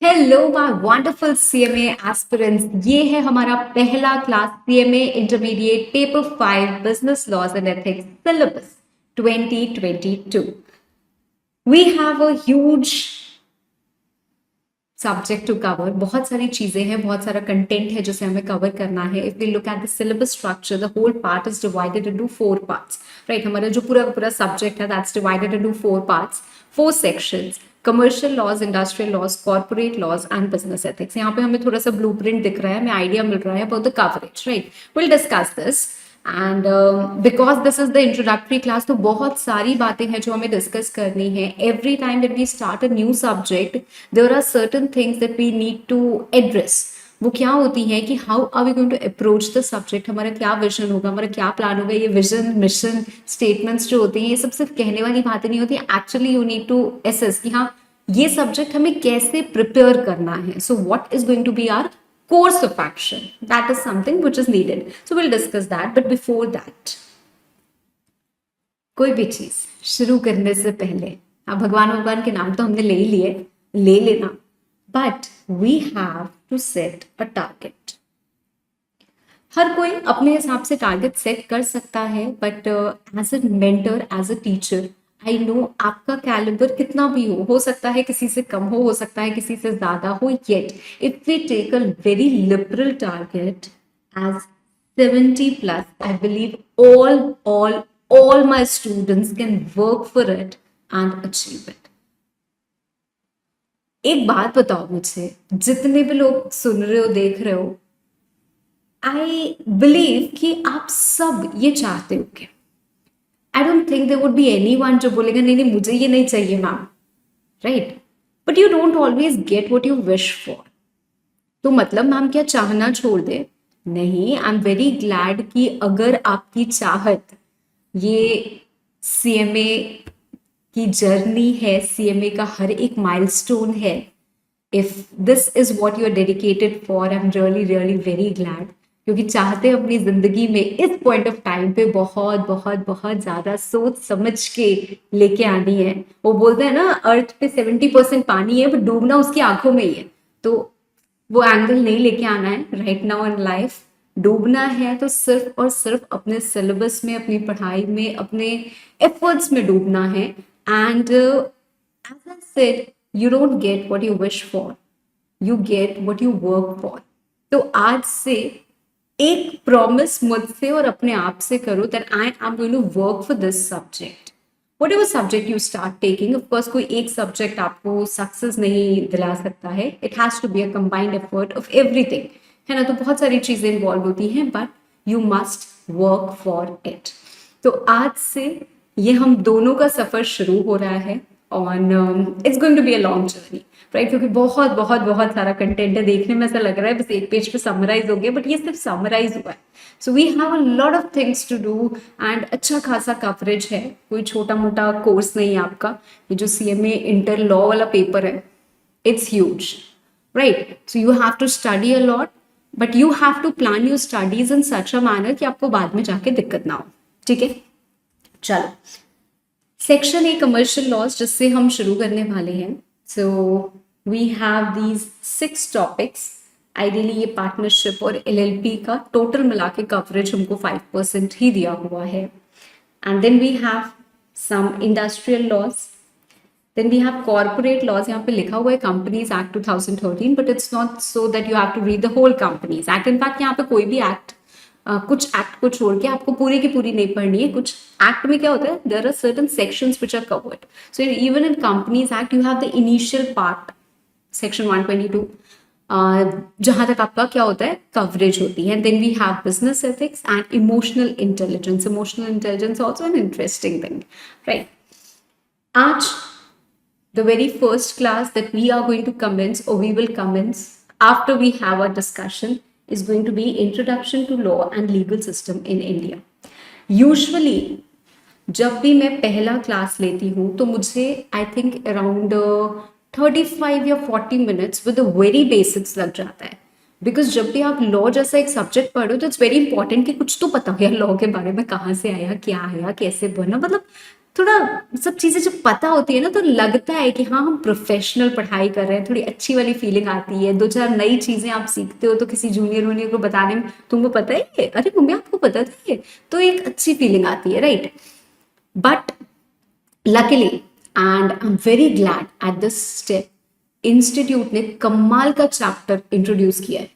Hello my wonderful CMA aspirants. ये है हमारा पहला class CMA intermediate paper 5 business laws and ethics syllabus 2022। We have a huge subject to cover. बहुत सारी चीजें हैं, बहुत सारा कंटेंट है जिसे हमें कवर करना है। If we look at the syllabus structure, the whole part is divided into 4 parts. Right, हमारा जो पूरा पूरा सब्जेक्ट है that's divided into 4 parts, 4 sections: commercial laws, industrial laws, corporate laws and business ethics. यहाँ पे हमें थोड़ा सा ब्लूप्रिंट दिख रहा है, हमें आइडिया मिल रहा है about the coverage. Right, will discuss this and because this is the introductory class, तो बहुत सारी बातें हैं जो हमें डिस्कस करनी है। Every time that we start a new subject there are certain things that we need to address. वो क्या होती है कि how are we going to approach the subject, हमारा क्या विजन होगा, हमारा क्या प्लान होगा। ये विजन, मिशन स्टेटमेंट्स जो होती हैं, ये सब सिर्फ कहने वाली बातें नहीं होती, actually you need to assess कि हाँ ये सब्जेक्ट हमें कैसे प्रिपेयर करना है। So what is going to be our course of action, that is something which is needed, so we'll discuss that. But before that, कोई भी चीज शुरू करने से पहले, अब भगवान के नाम तो हमने ले ही लिए, ले लेना, but we have to set a target. हर कोई अपने हिसाब से टारगेट सेट कर सकता है, but as a mentor, as a teacher, I know आपका कैलिबर कितना भी हो सकता है किसी से कम हो सकता है किसी से ज्यादा हो, yet if we take a very liberal target as 70 plus, I believe all my students can work for it and achieve it. एक बात बताओ मुझे, जितने भी लोग सुन रहे हो, देख रहे हो, आई बिलीव कि आप सब ये चाहते हो कि I don't think there would be anyone जो बोलेगा नहीं नहीं मुझे ये नहीं चाहिए ma'am, right? But you don't always get what you wish for. तो मतलब मैम क्या चाहना छोड़ दे? नहीं, आई एम वेरी ग्लैड कि अगर आपकी चाहत ये सीएमए की जर्नी है, सीएमए का हर एक माइलस्टोन है, if this is what you are dedicated for, I am really really very glad. क्योंकि चाहते अपनी जिंदगी में इस पॉइंट ऑफ टाइम पे बहुत बहुत बहुत ज्यादा सोच समझ के लेके आनी है। वो बोलते हैं ना, अर्थ पे 70% पानी है, बट डूबना उसकी आंखों में ही है। तो वो एंगल नहीं लेके आना है राइट नाउ इन लाइफ। डूबना है तो सिर्फ और सिर्फ अपने सिलेबस में, अपनी पढ़ाई में, अपने एफर्ट्स में डूबना है। And as I said, you don't get what you wish for, you get what you work for. तो आज से एक प्रॉमिस मुझसे और अपने आप से करो that I am going to work for this subject, whatever subject you start taking. Of course कोई एक सब्जेक्ट आपको सक्सेस नहीं दिला सकता है, it has to be a combined effort of everything, है ना? तो बहुत सारी चीजें इन्वॉल्व होती हैं, but you must work for it. तो आज से ये हम दोनों का सफर शुरू हो रहा है on, it's going to be a long journey, right? क्योंकि बहुत बहुत बहुत सारा कंटेंट है, देखने में ऐसा लग रहा है बस एक पेज पे समराइज हो गया, बट ये सिर्फ समराइज हुआ है। So we have a lot of things to do and अच्छा खासा कवरेज है, कोई छोटा मोटा कोर्स नहीं है आपका। ये जो सीएमए इंटर लॉ वाला पेपर है, it's huge, right? So you have to study a lot, but you have to plan your studies in such a manner कि आपको बाद में जाके दिक्कत ना हो, ठीक है? चलो, सेक्शन ए कमर्शियल लॉज जिससे हम शुरू करने वाले हैं। So we have these 6 topics. Ideally ये पार्टनरशिप और एलएलपी का टोटल मिला के कवरेज हमको 5% ही दिया हुआ है। And then we have some industrial laws, then we have corporate laws. यहाँ पे लिखा हुआ है companies act 2013, but it's not so that you have to read the whole companies act. In fact यहाँ पे कोई भी एक्ट, कुछ एक्ट को छोड़ के आपको पूरी की पूरी नहीं पढ़नी है। कुछ एक्ट में क्या होता है, there are certain sections which are covered. So even in companies act you have the initial part, section 122, जहां तक आपका क्या होता है, कवरेज होती है। Then we have business ethics and emotional intelligence. Emotional intelligence also an interesting thing, right? आज the very first class that we are going to commence, or we will commence after we have our discussion, is going to be introduction to law and legal system in India. Usually जब भी मैं पहला class लेती हूँ तो मुझे I think around 35 या 40 minutes with very basics लग जाता है। बिकॉज जब भी आप लॉ जैसा एक सब्जेक्ट पढ़ो तो इट्स वेरी इंपॉर्टेंट कि कुछ तो पता हो यार लॉ के बारे में, कहाँ से आया, क्या आया, कैसे बना, मतलब थोड़ा सब चीजें जब पता होती है ना तो लगता है कि हाँ हम प्रोफेशनल पढ़ाई कर रहे हैं, थोड़ी अच्छी वाली फीलिंग आती है। दो चार नई चीजें आप सीखते हो तो किसी जूनियर वूनियर को बताने में, तुमको पता है ये, अरे मम्मी आपको पता था ये, तो एक अच्छी फीलिंग आती है, right. But luckily and I am very glad at this step institute ने कमाल का चैप्टर इंट्रोड्यूस किया है,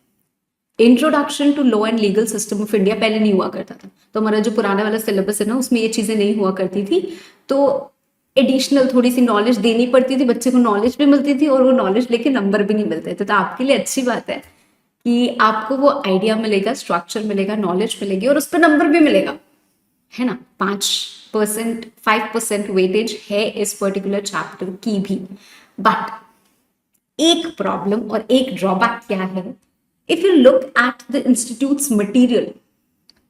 introduction to law and legal system of India. पहले नहीं हुआ करता था, तो हमारा जो पुराना वाला सिलेबस है ना उसमें ये चीजें नहीं हुआ करती थी, तो एडिशनल थोड़ी सी नॉलेज देनी पड़ती थी, बच्चे को नॉलेज भी मिलती थी और वो नॉलेज लेके नंबर भी नहीं मिलते थे। तो आपके लिए अच्छी बात है कि आपको वो आइडिया मिलेगा, स्ट्रक्चर मिलेगा, नॉलेज मिलेगी और उस पर नंबर भी मिलेगा, है ना। 5%, 5% वेटेज है इस पर्टिकुलर चैप्टर की भी। बट एक प्रॉब्लम और एक ड्रॉबैक क्या है, if you look at the institutes material,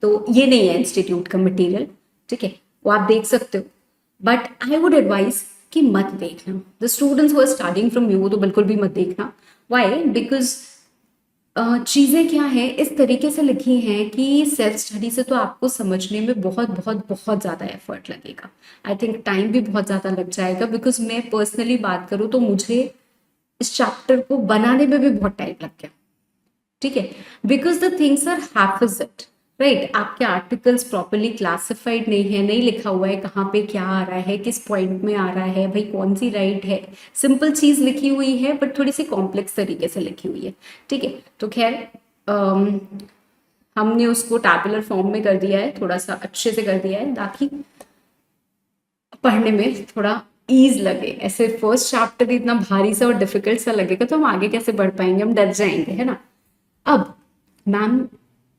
तो ये नहीं है इंस्टीट्यूट का मटेरियल, ठीक है, वो आप देख सकते हो, बट आई वुड एडवाइज कि मत देखना। The students who are starting from you तो बिल्कुल भी मत देखना। व्हाई? बिकॉज चीज़ें क्या है इस तरीके से लिखी हैं कि सेल्फ स्टडी से तो आपको समझने में बहुत बहुत बहुत ज़्यादा एफर्ट लगेगा। आई थिंक टाइम भी बहुत ज़्यादा लग जाएगा, बिकॉज मैं पर्सनली बात करूँ तो मुझे इस चैप्टर को बनाने में भी बहुत टाइम लग गया, ठीक है, बिकॉज द थिंग्स आर हाफिज्ड, राइट। आपके आर्टिकल्स प्रॉपरली क्लासिफाइड नहीं है, नहीं लिखा हुआ है कहाँ पे क्या आ रहा है, किस पॉइंट में आ रहा है, भाई कौन सी राइट है। सिंपल चीज लिखी हुई है बट थोड़ी सी कॉम्प्लेक्स तरीके से लिखी हुई है, ठीक है। तो खैर हमने उसको टैबुलर फॉर्म में कर दिया है, थोड़ा सा अच्छे से कर दिया है ताकि पढ़ने में थोड़ा ईज लगे। ऐसे फर्स्ट चैप्टर इतना भारी सा और डिफिकल्ट सा लगेगा तो हम आगे कैसे बढ़ पाएंगे, हम डर जाएंगे, है ना। अब मैम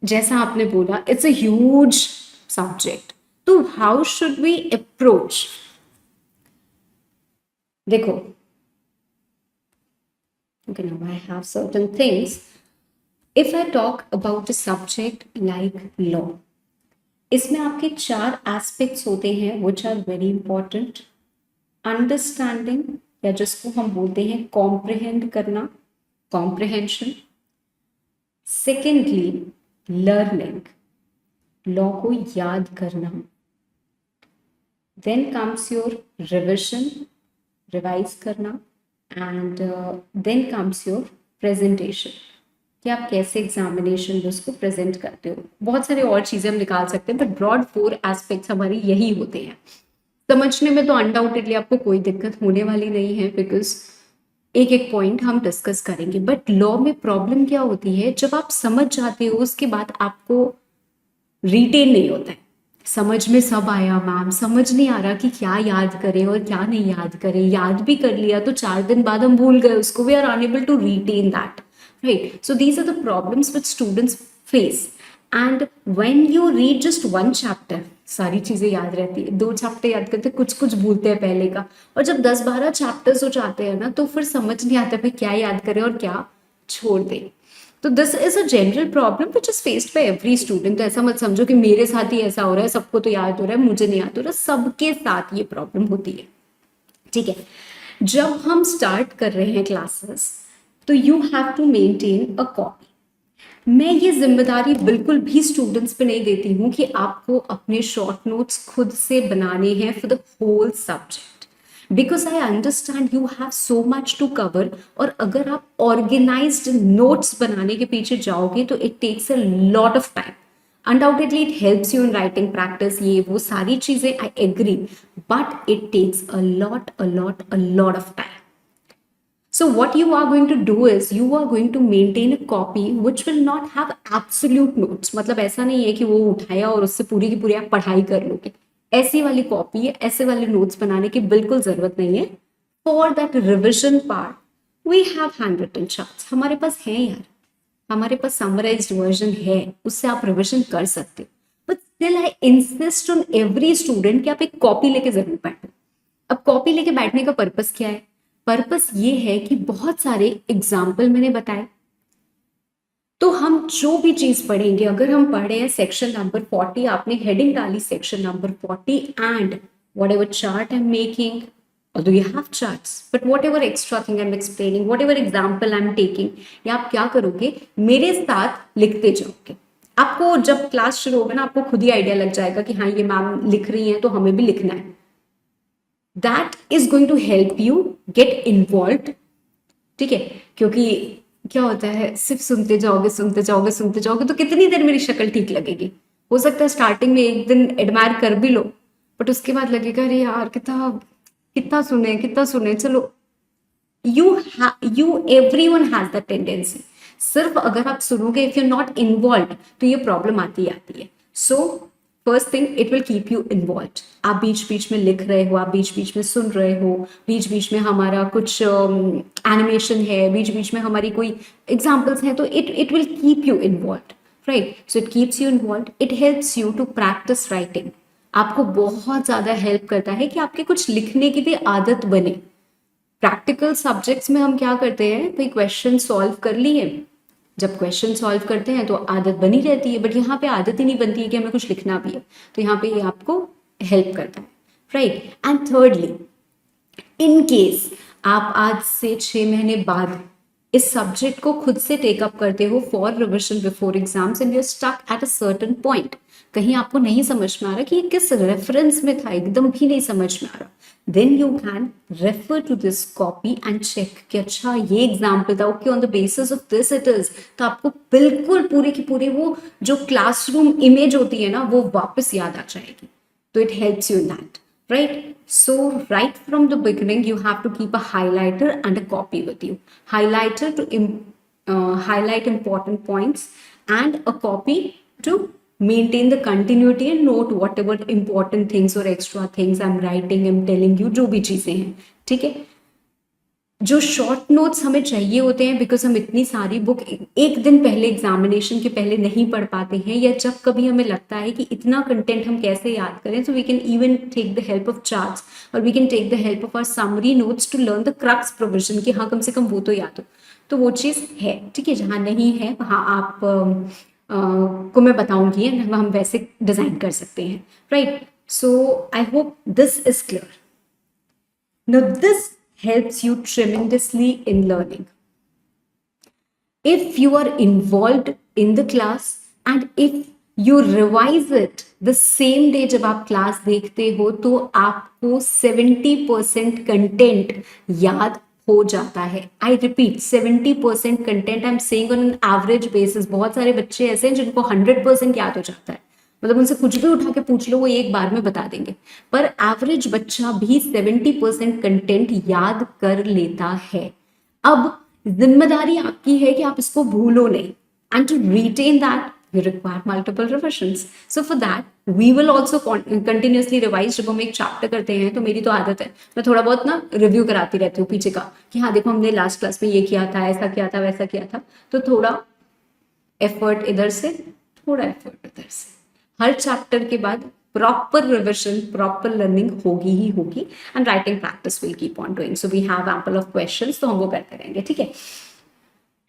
जैसा आपने बोला इट्स अ ह्यूज सब्जेक्ट, तो हाउ शुड वी अप्रोच। देखो, okay, now I have certain things. If I talk about a subject like law, इसमें आपके 4 एस्पेक्ट्स होते हैं which are very important. Understanding, या जिसको हम बोलते हैं कॉम्प्रिहेंड करना, कॉम्प्रिहेंशन। सेकेंडली लर्निंग, लॉ को याद करना। Then comes your revision, revise करना, and then comes your presentation, कि आप कैसे एग्जामिनेशन में उसको प्रेजेंट करते हो। बहुत सारी और चीज़ें हम निकाल सकते हैं बट ब्रॉड 4 एस्पेक्ट्स हमारे यही होते हैं। समझने में तो अनडाउटेडली आपको कोई दिक्कत होने वाली नहीं है, बिकॉज एक एक पॉइंट हम डिस्कस करेंगे। बट लॉ में प्रॉब्लम क्या होती है, जब आप समझ जाते हो उसके बाद आपको रिटेन नहीं होता है। समझ में सब आया मैम, समझ नहीं आ रहा कि क्या याद करें और क्या नहीं याद करें। याद भी कर लिया तो 4 दिन बाद हम भूल गए उसको, we are unable to retain that, right. So these are the problems which students face. And when you read just 1 chapter, सारी चीजें याद रहती है, 2 चैप्टर याद करते, कुछ कुछ भूलते हैं पहले का, और जब 10-12 चैप्टर्स हो जाते हैं ना तो फिर समझ नहीं आता भाई क्या याद करें और क्या छोड़ दें। तो this is a general problem which is faced by every student. तो ऐसा मत समझो कि मेरे साथ ही ऐसा हो रहा है, सबको तो याद हो रहा है मुझे नहीं याद हो रहा, सबके साथ ये प्रॉब्लम होती है, ठीक है। जब हम स्टार्ट कर रहे हैं क्लासेस तो you have to maintain a copy. मैं ये जिम्मेदारी बिल्कुल भी स्टूडेंट्स पे नहीं देती हूँ कि आपको अपने शॉर्ट नोट्स खुद से बनाने हैं for the whole subject, because I understand you have so much to cover. और अगर आप ऑर्गेनाइज्ड नोट्स बनाने के पीछे जाओगे तो it takes a lot of time. Undoubtedly it helps you in writing practice, ये वो सारी चीजें I agree, but it takes a lot of time. So what you are going to do is you are going to maintain a copy which will not have absolute notes. मतलब ऐसा नहीं है कि वो उठाया और उससे पूरी की पूरी आप पढ़ाई कर लोगे, ऐसी वाली कॉपी है, ऐसे वाले नोट्स बनाने की बिल्कुल जरूरत नहीं है। For that revision part we have handwritten charts, हमारे पास है यार, हमारे पास समराइज्ड वर्जन है, उससे आप रिविजन कर सकते हो। But still I insist on every student कि आप एक कॉपी लेके जरूर बैठो। अब कॉपी लेके बैठने का पर्पस क्या है? पर्पस ये है कि बहुत सारे एग्जाम्पल मैंने बताए, तो हम जो भी चीज पढ़ेंगे, अगर हम पढ़े हैं सेक्शन नंबर 40, आपने हेडिंग डाली section number 40 and what ever chart I am making, although you have charts, but whatever extra thing I'm explaining, whatever example I'm taking, या आप क्या करोगे, मेरे साथ लिखते जाओगे। आपको जब क्लास शुरू होगा ना, आपको खुद ही आइडिया लग जाएगा कि हाँ ये मैम लिख रही हैं तो हमें भी लिखना है। That is going to help you get involve, ठीक है। क्योंकि क्या होता है, सिर्फ सुनते जाओगे सुनते जाओगे सुनते जाओगे तो कितनी देर मेरी शक्ल ठीक लगेगी। हो सकता है स्टार्टिंग में एक दिन एडमायर कर भी लो, बट उसके बाद लगेगा अरे यार कितना कितना सुने चलो। You everyone has the tendency. सिर्फ अगर आप सुनोगे, इफ यू नॉट इन्वॉल्व, तो ये प्रॉब्लम आती आती है। So first thing, it will keep you involve. आप बीच बीच में लिख रहे हो, आप बीच बीच में सुन रहे हो, बीच बीच में हमारा कुछ एनिमेशन है, बीच बीच में हमारी कोई एग्जाम्पल्स हैं, तो it will keep you involve, right. So it keeps you involve, it helps you to practice writing. आपको बहुत ज्यादा हेल्प करता है कि आपके कुछ लिखने की भी आदत बने। प्रैक्टिकल सब्जेक्ट्स में हम क्या करते हैं भाई, क्वेश्चन सॉल्व कर लिए, जब क्वेश्चन सॉल्व करते हैं तो आदत बनी रहती है, बट यहाँ पे आदत ही नहीं बनती है कि हमें कुछ लिखना भी है, तो यहाँ पे ये आपको हेल्प करता है, right. And thirdly, in case आप आज से 6 महीने बाद इस सब्जेक्ट को खुद से टेकअप करते हो for revision before exams and you stuck at a certain point, कहीं आपको नहीं समझ में आ रहा कि ये किस रेफरेंस में था, एकदम भी नहीं समझ में आ रहा, then you can refer to this copy and check कि अच्छा ये एग्जाम्पल था, okay on the basis of this it is, तो आपको बिल्कुल पूरी की पूरी वो जो क्लासरूम इमेज होती है ना वो वापस याद आ जाएगी। तो it helps you in that, right? So right from the beginning you have to keep a highlighter and a copy with you. Highlighter to highlight important points and a copy to maintain the continuity and note whatever important things or extra things I'm writing, I'm telling you, जो भी चीजें हैं, ठीक है। जो short notes हमें चाहिए होते हैं, बिकॉज हम इतनी सारी बुक एक दिन पहले एग्जामिनेशन के पहले नहीं पढ़ पाते हैं, या जब कभी हमें लगता है कि इतना कंटेंट हम कैसे याद करें, so we can even take the help of charts और we can take the help of our summary notes to learn the crux provision, कि हाँ कम से कम वो तो याद हो। तो वो चीज़ है, ठीक है। जहाँ नहीं है वहाँ आप को मैं बताऊंगी, हम वैसे डिजाइन कर सकते हैं, right. So I hope this is clear. Now, this helps you tremendously in learning. If you are involved in the class and if you revise it the same day जब आप क्लास देखते हो, तो आपको 70% content याद हो जाता है। I repeat, 70% content I am saying on an average basis. बहुत सारे बच्चे ऐसे हैं जिनको 100% याद हो जाता है, मतलब उनसे कुछ भी उठा के पूछ लो वो एक बार में बता देंगे, पर एवरेज बच्चा भी 70% कंटेंट याद कर लेता है। अब जिम्मेदारी आपकी है कि आप इसको भूलो नहीं, and to retain that you require multiple revisions. So for that we will also continuously revise. जब हम एक चैप्टर करते हैं तो मेरी तो आदत है, मैं थोड़ा बहुत ना रिव्यू कराती रहती हूँ पीछे का, कि हाँ देखो हमने लास्ट क्लास में ये किया था, ऐसा किया था, वैसा किया था, तो थोड़ा एफर्ट इधर से, थोड़ा एफर्ट उधर से, हर चैप्टर के बाद प्रॉपर रिविजन, प्रॉपर लर्निंग होगी ही होगी, and writing practice will keep on doing. So we have ample of questions, तो हम वो करते रहेंगे, ठीक है।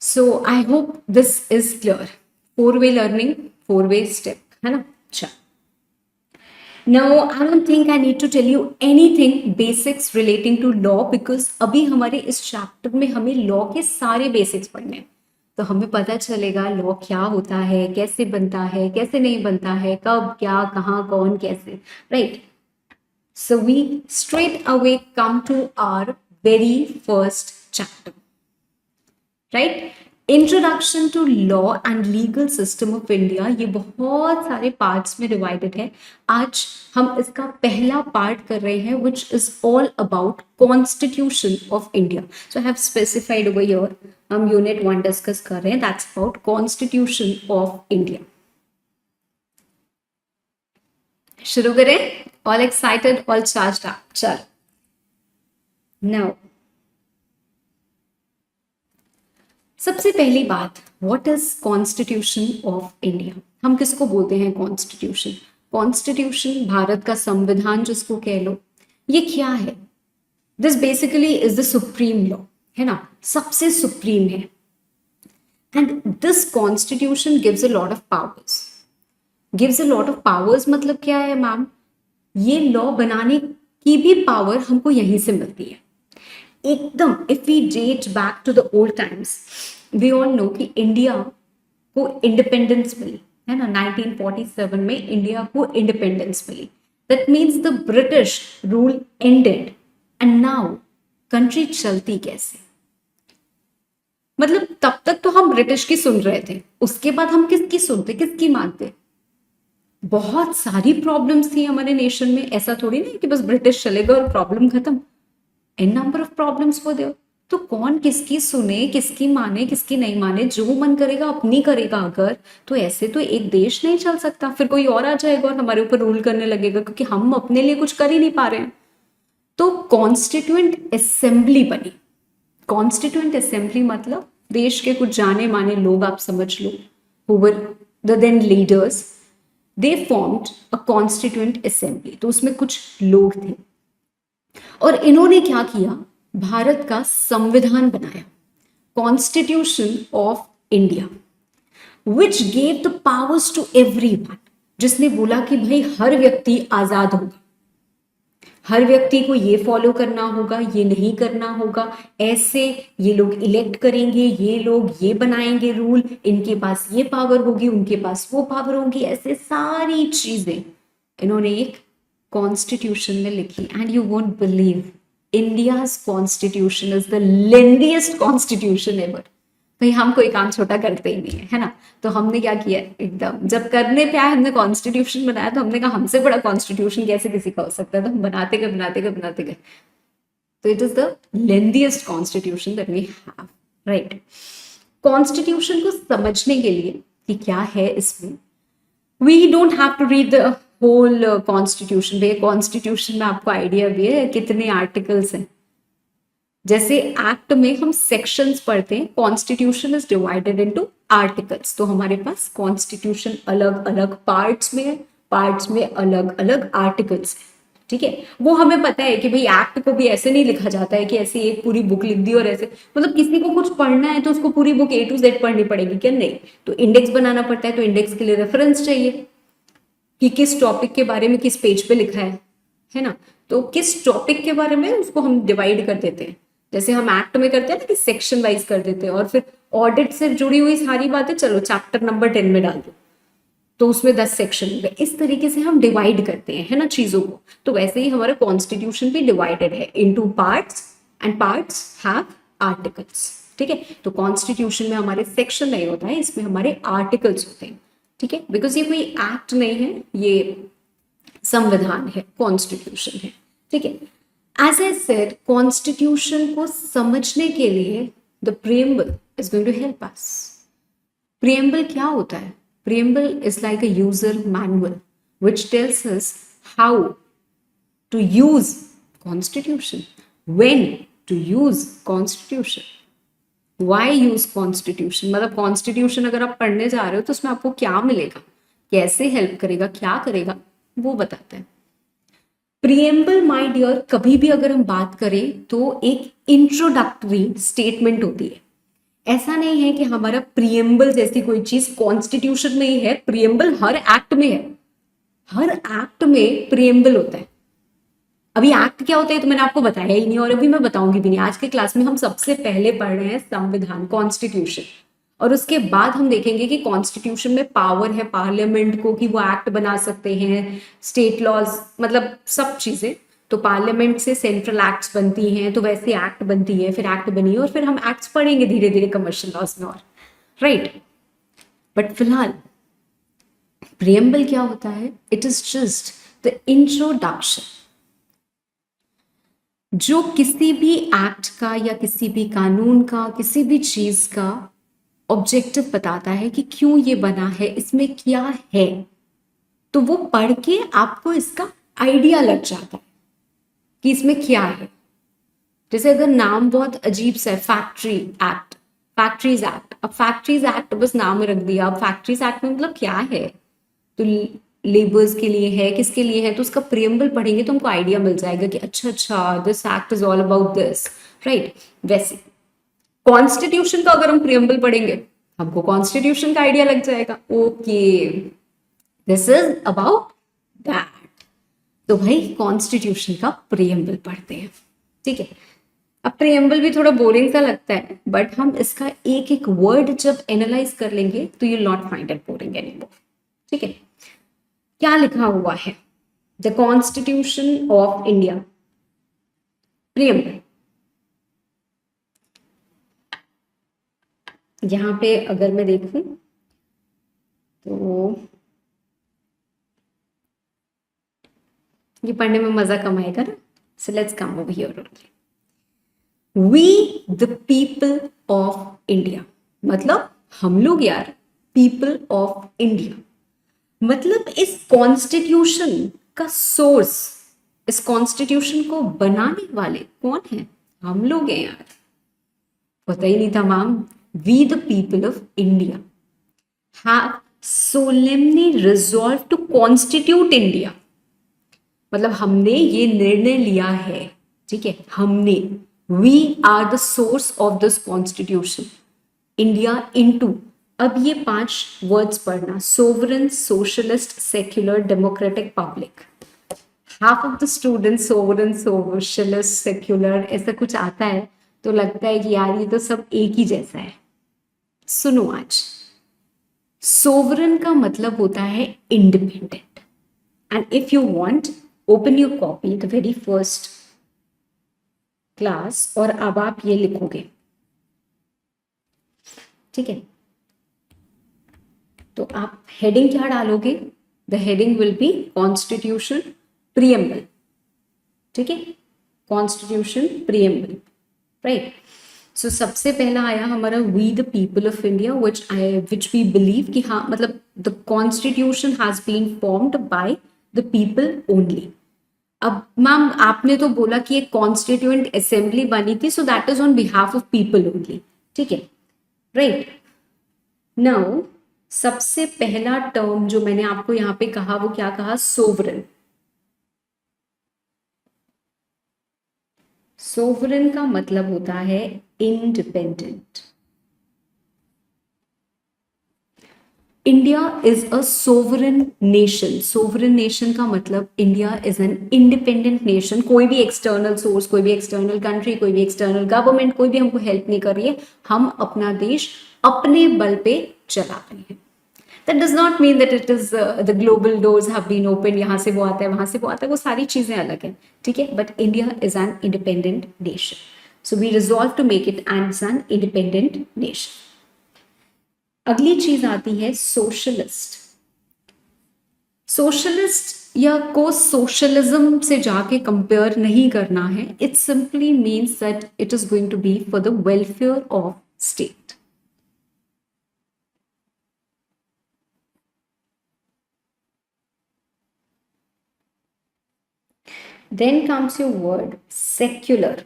So I hope this is clear. 4-way learning, 4-way step, है ना। अच्छा, Now, I don't think I need to tell you anything basics relating to law, because अभी हमारे इस चैप्टर में हमें लॉ के सारे बेसिक्स पढ़ने हैं, तो हमें पता चलेगा लॉ क्या होता है, कैसे बनता है, कैसे नहीं बनता है, कब, क्या, कहाँ, कौन, कैसे, right. So we straight away come to our very first chapter, right. Introduction to law and legal system of India, ये बहुत सारे पार्ट्स में डिवाइडेड है। आज हम इसका पहला पार्ट कर रहे हैं, which is all about constitution of India. So I have specified over here, हम यूनिट 1 डिस्कस कर रहे हैं, that's about constitution of India. शुरू करें? All excited, all charged up? चलो, नाउ सबसे पहली बात, what is constitution of India? हम किसको बोलते हैं कॉन्स्टिट्यूशन? कॉन्स्टिट्यूशन, भारत का संविधान जिसको कह लो, ये क्या है? This basically is the supreme law, है ना, सबसे सुप्रीम है। And this constitution gives a lot of powers. Gives a lot of powers मतलब क्या है मैम? ये लॉ बनाने की भी पावर हमको यहीं से मिलती है एकदम। If we date back to the old times, we all know कि इंडिया को इंडिपेंडेंस मिली, है ना, 1947 में इंडिया को इंडिपेंडेंस मिली। That means the British rule ended and now country चलती कैसे? मतलब तब तक तो हम ब्रिटिश की सुन रहे थे, उसके बाद हम किसकी सुनते, किसकी मानते? बहुत सारी प्रॉब्लम्स थी हमारे नेशन में, ऐसा थोड़ी नहीं कि बस ब्रिटिश चले गए और प्रॉब्लम खत्म। एन नंबर ऑफ प्रॉब्लम्स वो दे। तो कौन किसकी सुने, किसकी माने, किसकी नहीं माने? जो मन करेगा अपनी करेगा अगर, तो ऐसे तो एक देश नहीं चल सकता। फिर कोई और आ जाएगा और हमारे ऊपर रूल करने लगेगा, क्योंकि हम अपने लिए कुछ कर ही नहीं पा रहे हैं। तो कॉन्स्टिट्यूएंट असेंबली बनी। कॉन्स्टिट्यूएंट असेंबली मतलब देश के कुछ जाने माने लोग, आप समझ लो, who were the then leaders, they formed a constituent assembly. तो उसमें कुछ लोग थे और इन्होंने क्या किया, भारत का संविधान बनाया, constitution of India, which gave the powers to everyone, जिसने बोला कि भाई हर व्यक्ति आजाद होगा, हर व्यक्ति को ये फॉलो करना होगा, ये नहीं करना होगा, ऐसे ये लोग इलेक्ट करेंगे, ये लोग ये बनाएंगे रूल, इनके पास ये पावर होगी, उनके पास वो पावर होगी, ऐसे सारी चीजें इन्होंने एक कॉन्स्टिट्यूशन में लिखी। And you won't believe, India's constitution is the lengthiest constitution ever. भाई हम कोई काम छोटा करते ही नहीं है, है ना? तो हमने क्या किया, एकदम जब करने पे आए, हमने कॉन्स्टिट्यूशन बनाया, तो हमने कहा हमसे बड़ा कॉन्स्टिट्यूशन कैसे किसी का हो सकता है, तो हम बनाते गए बनाते गए बनाते गए। तो it is the lengthiest constitution that we have, right? Constitution को समझने के लिए कि क्या है इसमें, we don't have to read the whole constitution. भैया कॉन्स्टिट्यूशन में आपको आइडिया भी है कितने आर्टिकल्स हैं? जैसे एक्ट में हम सेक्शंस पढ़ते हैं, constitution is divided into articles. तो हमारे पास कॉन्स्टिट्यूशन अलग अलग पार्ट्स में है, पार्ट्स में अलग अलग आर्टिकल्स है, ठीक है? वो हमें पता है कि भाई एक्ट को भी ऐसे नहीं लिखा जाता है कि ऐसे एक पूरी बुक लिख दी और ऐसे, मतलब किसी को कुछ पढ़ना है तो उसको पूरी बुक A to Z पढ़नी पड़ेगी क्या? नहीं। तो इंडेक्स बनाना पड़ता है, तो इंडेक्स के लिए रेफरेंस चाहिए कि किस टॉपिक के बारे में किस पेज पे लिखा है ना? तो किस टॉपिक के बारे में उसको हम डिवाइड कर देते हैं, जैसे हम एक्ट में करते हैं ना कि सेक्शन वाइज कर देते हैं, और फिर ऑडिट से जुड़ी हुई सारी बातें चलो चैप्टर नंबर 10 में डाल दो, तो उसमें 10 सेक्शन हो गए। इस तरीके से हम डिवाइड करते हैं, है ना, चीजों को। तो वैसे ही हमारा कॉन्स्टिट्यूशन भी डिवाइडेड है into parts, and parts have articles, ठीक है? तो कॉन्स्टिट्यूशन में हमारे सेक्शन नहीं होता है, इसमें हमारे आर्टिकल्स होते हैं, ठीक है? बिकॉज ये कोई एक्ट नहीं है, ये संविधान है, कॉन्स्टिट्यूशन है, ठीक है? एज आई सेड, कॉन्स्टिट्यूशन को समझने के लिए the preamble is going to help us. Preamble क्या होता है? Preamble is like a user manual which tells us how to use constitution, when to use constitution, why use constitution. मतलब constitution अगर आप पढ़ने जा रहे हो तो उसमें आपको क्या मिलेगा, कैसे हेल्प करेगा, क्या करेगा, वो बताता है। प्रीएम्बल माय डियर, कभी भी अगर हम बात करें तो एक इंट्रोडक्टरी स्टेटमेंट होती है। ऐसा नहीं है कि हमारा प्रीएम्बल जैसी कोई चीज कॉन्स्टिट्यूशन में ही है, प्रीएम्बल हर एक्ट में है, हर एक्ट में प्रीएम्बल होता है। अभी एक्ट क्या होता है तो मैंने आपको बताया ही नहीं, और अभी मैं बताऊंगी भी नहीं। आज के क्लास में हम सबसे पहले पढ़ रहे हैं संविधान, कॉन्स्टिट्यूशन, और उसके बाद हम देखेंगे कि कॉन्स्टिट्यूशन में पावर है पार्लियामेंट को कि वो एक्ट बना सकते हैं, स्टेट लॉज, मतलब सब चीजें। तो पार्लियामेंट से सेंट्रल एक्ट्स बनती हैं, तो वैसे एक्ट बनती है, फिर एक्ट बनी है, और फिर हम एक्ट्स पढ़ेंगे धीरे धीरे कमर्शियल लॉज में, और राइट। बट फिलहाल प्रीएम्बल क्या होता है? It is just the introduction जो किसी भी एक्ट का या किसी भी कानून का, किसी भी चीज का ऑब्जेक्टिव बताता है कि क्यों ये बना है, इसमें क्या है। तो वो पढ़ के आपको इसका आइडिया लग जाता है कि इसमें क्या है। जैसे अगर नाम बहुत अजीब सा है, फैक्ट्री एक्ट, फैक्ट्रीज एक्ट, अब फैक्ट्रीज एक्ट बस नाम रख दिया, अब फैक्ट्रीज एक्ट में मतलब क्या है, तो लेबर्स के लिए है, किसके लिए है, तो उसका प्रीएम्बल पढ़ेंगे तो हमको आइडिया मिल जाएगा कि अच्छा अच्छा this act is all about this, right? वैसे कॉन्स्टिट्यूशन का अगर हम प्रीएम्बल पढ़ेंगे हमको कॉन्स्टिट्यूशन का आइडिया लग जाएगा, okay this is about that. तो भाई कॉन्स्टिट्यूशन का प्रीएम्बल पढ़ते हैं, ठीक है? अब प्रीएम्बल भी थोड़ा बोरिंग सा लगता है, बट हम इसका एक एक वर्ड जब एनालाइज कर लेंगे तो you will not find it boring anymore, ठीक है? क्या लिखा हुआ है? The constitution of India preamble. यहाँ पे अगर मैं देखूं तो ये पढ़ने में मजा कम आएगा ना, so let's come over here only. We the people of India, मतलब हम लोग यार, पीपल ऑफ इंडिया, मतलब इस कॉन्स्टिट्यूशन का सोर्स, इस कॉन्स्टिट्यूशन को बनाने वाले कौन है? हम लोग हैं यार, पता ही नहीं था ma'am. We the people of India have solemnly resolved to constitute India, मतलब हमने ये निर्णय लिया है, ठीक है, हमने, we are the source of this constitution India into, अब ये 5 वर्ड्स पढ़ना, sovereign, socialist, secular, democratic, public. Half of the student sovereign, socialist, secular ऐसा कुछ आता है तो लगता है कि यार ये तो सब एक ही जैसा है। सुनो, आज सोवरेन का मतलब होता है independent, and if you want open your copy the very first class और अब आप ये लिखोगे, ठीक है, तो आप हेडिंग क्या डालोगे? The heading will be constitution preamble, ठीक है, कॉन्स्टिट्यूशन प्रियम्बल, राइट। सो सबसे पहला आया हमारा we the people of India, which we believe कि हाँ, मतलब the constitution has been formed by the people only. अब मैम आपने तो बोला कि एक कॉन्स्टिट्यूएंट असेंबली बनी थी, so that is on behalf of people only, ठीक है, राइट। नाउ सबसे पहला टर्म जो मैंने आपको यहां पे कहा वो क्या कहा? सोवरेन। सोवरेन का मतलब होता है independent. India is a sovereign nation. Sovereign nation का मतलब India is an independent nation. कोई भी एक्सटर्नल सोर्स, कोई भी एक्सटर्नल कंट्री, कोई भी एक्सटर्नल गवर्नमेंट, कोई भी हमको हेल्प नहीं कर रही है, हम अपना देश अपने बल पे चला रहे हैं। That does not mean that it is the global doors have been opened, यहाँ से वो आता है, वहां से वो आता है, वो सारी चीजें अलग हैं, ठीक है, but India is an independent nation, so we resolve to make it as an independent nation. अगली चीज आती है सोशलिस्ट। सोशलिस्ट या को सोशलिज्म से जाके कंपेयर नहीं करना है, it simply means that it is going to be for the welfare of state. Then comes your word secular.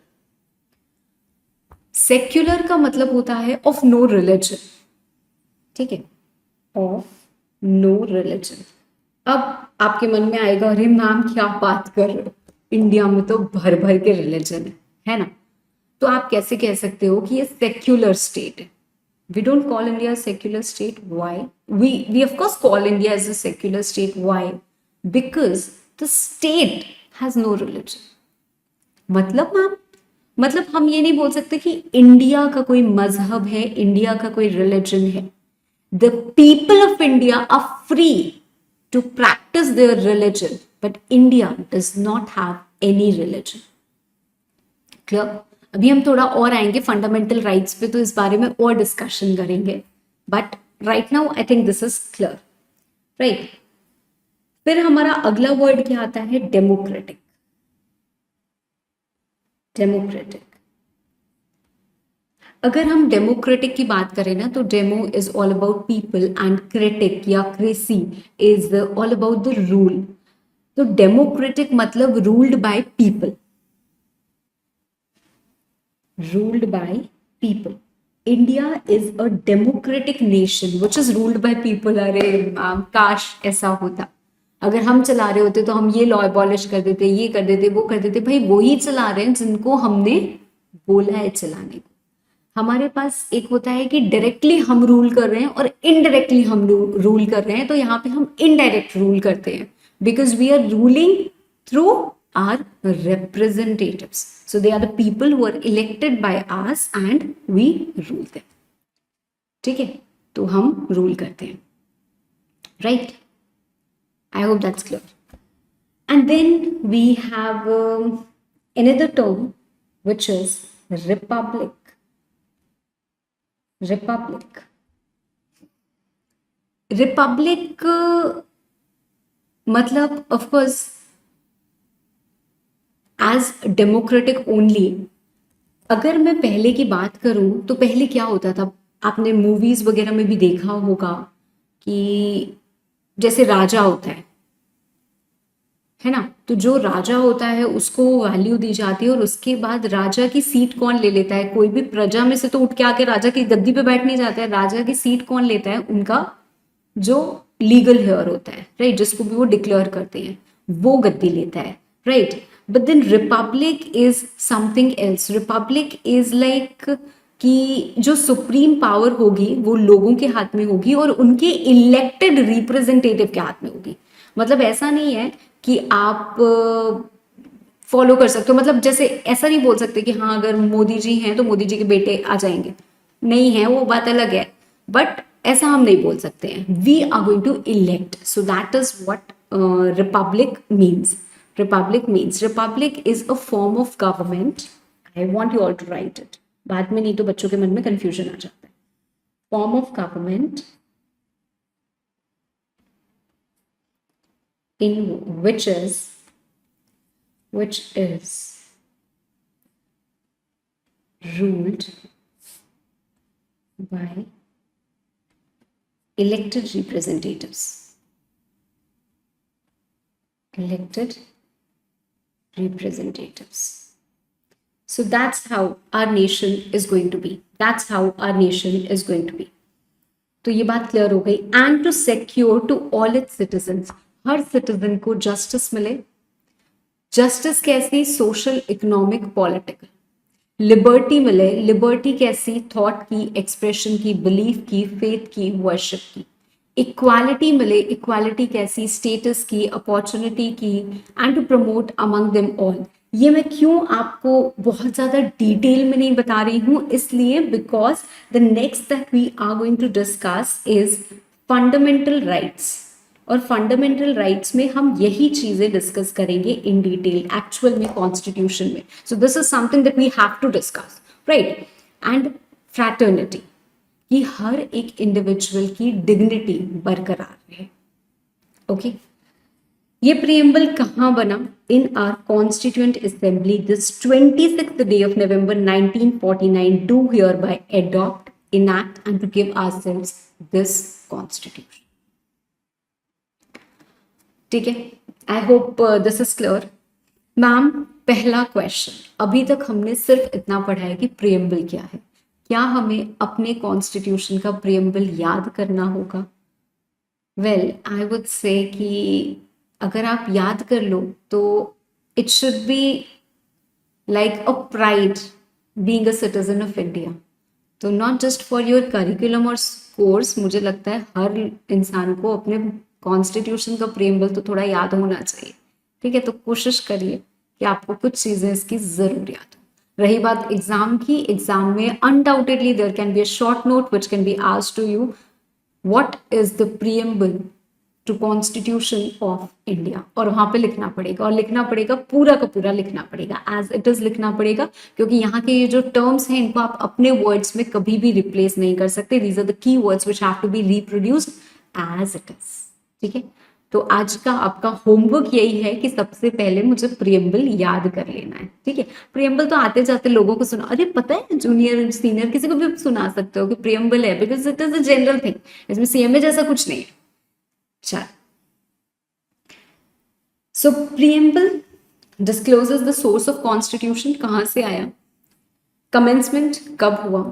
Secular का मतलब होता है ऑफ नो रिलीजन, ठीक है, ऑफ नो रिलीजन। अब आपके मन में आएगा, अरे मैम क्या बात कर रहे हो, इंडिया में तो भर भर के रिलीजन है ना, तो आप कैसे कह सकते हो कि ये सेक्युलर स्टेट है? We don't call India a secular state. Why? We of course call India as a secular state. Why? Because the state has no religion. मतलब मैम, मतलब हम ये नहीं बोल सकते कि इंडिया का कोई मजहब है, इंडिया का कोई रिलीजन है। The people of India are free to practise their religion, but India does not have any religion. Clear? अभी हम थोड़ा और आएंगे फंडामेंटल राइट्स पे, तो इस बारे में और डिस्कशन करेंगे, but right now I think this is clear, right. फिर हमारा अगला वर्ड क्या आता है? डेमोक्रेटिक। डेमोक्रेटिक, अगर हम डेमोक्रेटिक की बात करें ना, तो demo is all about people and cratic या cracy is all about the rule. तो डेमोक्रेटिक मतलब ruled by people, ruled by people. India is a democratic nation which is ruled by people. अरे काश ऐसा होता, अगर हम चला रहे होते तो हम ये लॉ एबॉलिश कर देते, ये कर देते, वो कर देते। भाई वो ही चला रहे हैं जिनको हमने बोला है चलाने को। हमारे पास एक होता है कि डायरेक्टली हम रूल कर रहे हैं और इनडायरेक्टली हम रूल कर रहे हैं, तो यहाँ पे हम इनडायरेक्ट रूल करते हैं because we are ruling through our representatives. So they are the people who are elected by us and we rule them. ठीक है, तो हम रूल करते हैं, right? I hope that's clear. And then we have another term which is republic. Republic. Republic मतलब of course as democratic only. अगर मैं पहले की बात करूं तो पहले क्या होता था, आपने मूवीज वगैरह में भी देखा होगा कि जैसे राजा होता है ना, तो जो राजा होता है उसको वैल्यू दी जाती है और उसके बाद राजा की सीट कौन ले लेता है, कोई भी प्रजा में से तो उठ के आके राजा की गद्दी पे बैठ नहीं जाता है, राजा की सीट कौन लेता है, उनका जो लीगल हेयर होता है, राइट, जिसको भी वो डिक्लेयर करते हैं वो गद्दी लेता है, right. But then republic is something else. Republic is like कि जो सुप्रीम पावर होगी वो लोगों के हाथ में होगी और उनके इलेक्टेड रिप्रेजेंटेटिव के हाथ में होगी. मतलब ऐसा नहीं है कि आप फॉलो कर सकते हो, मतलब जैसे ऐसा नहीं बोल सकते कि हाँ अगर मोदी जी हैं तो मोदी जी के बेटे आ जाएंगे, नहीं है वो बात अलग है, बट ऐसा हम नहीं बोल सकते हैं. We are going to elect. So that is what republic means. Republic is a form of government. I want you all to write it, बाद में नहीं तो बच्चों के मन में कंफ्यूजन आ जाता है. Form of government in which is ruled by elected representatives. So that's how our nation is going to be. तो ये बात क्लियर हो गई. And to secure to all its citizens, हर सिटीजन को जस्टिस मिले. जस्टिस कैसी? Social, economic, political. लिबर्टी मिले. लिबर्टी कैसी? थॉट की, एक्सप्रेशन की, बिलीफ की, फेथ की, वर्शिप की. इक्वालिटी मिले. इक्वालिटी कैसी? स्टेटस की, अपॉर्चुनिटी की. And to promote among them all. ये मैं क्यों आपको बहुत ज़्यादा डिटेल में नहीं बता रही हूँ, इसलिए because the next that we are going to discuss is fundamental rights. और फंडामेंटल राइट्स में हम यही चीज़ें डिस्कस करेंगे इन डिटेल एक्चुअल में कॉन्स्टिट्यूशन में. So this is something that we have to discuss, right. And fraternity, कि हर एक इंडिविजुअल की डिग्निटी बरकरार रहे. ओके. ये प्रियम्बल कहाँ बना? इन our constituent assembly this 26th day of November 1949 do hereby adopt, enact and to give ourselves this constitution. ठीक है, आई hope this is clear. Ma'am, पहला क्वेश्चन, अभी तक हमने सिर्फ इतना पढ़ा है कि प्रियम्बल क्या है. क्या हमें अपने कॉन्स्टिट्यूशन का प्रियम्बल याद करना होगा? वेल, आई वुड से कि अगर आप याद कर लो तो it should be like a pride being a citizen of India. तो not just for your curriculum और कोर्स, मुझे लगता है हर इंसान को अपने कॉन्स्टिट्यूशन का प्रियम्बल तो थोड़ा याद होना चाहिए. ठीक है, तो कोशिश करिए कि आपको कुछ चीज़ें इसकी ज़रूर याद हो. रही बात एग्जाम की, एग्जाम में undoubtedly there can be a short note which can be asked to you, what is the preamble to constitution of India, और वहां पे लिखना पड़ेगा. और लिखना पड़ेगा, पूरा का पूरा लिखना पड़ेगा, एज इट इज लिखना पड़ेगा, क्योंकि यहाँ के ये जो टर्म्स हैं इनको आप अपने वर्ड्स में कभी भी रिप्लेस नहीं कर सकते. These are the key words which have to be reproduced as it is. ठीक है, तो आज का आपका होमवर्क यही है कि सबसे पहले मुझे प्रियम्बल याद कर लेना है. ठीक है, प्रियम्बल तो आते जाते लोगों को सुना, अरे पता है, जूनियर सीनियर किसी को भी सुना सकते हो कि प्रियम्बल है, because it is a general thing. इसमें सीएमए जैसा कुछ नहीं है. चल, so preamble discloses the source of constitution, कहां से आया, कमेंसमेंट कब हुआ,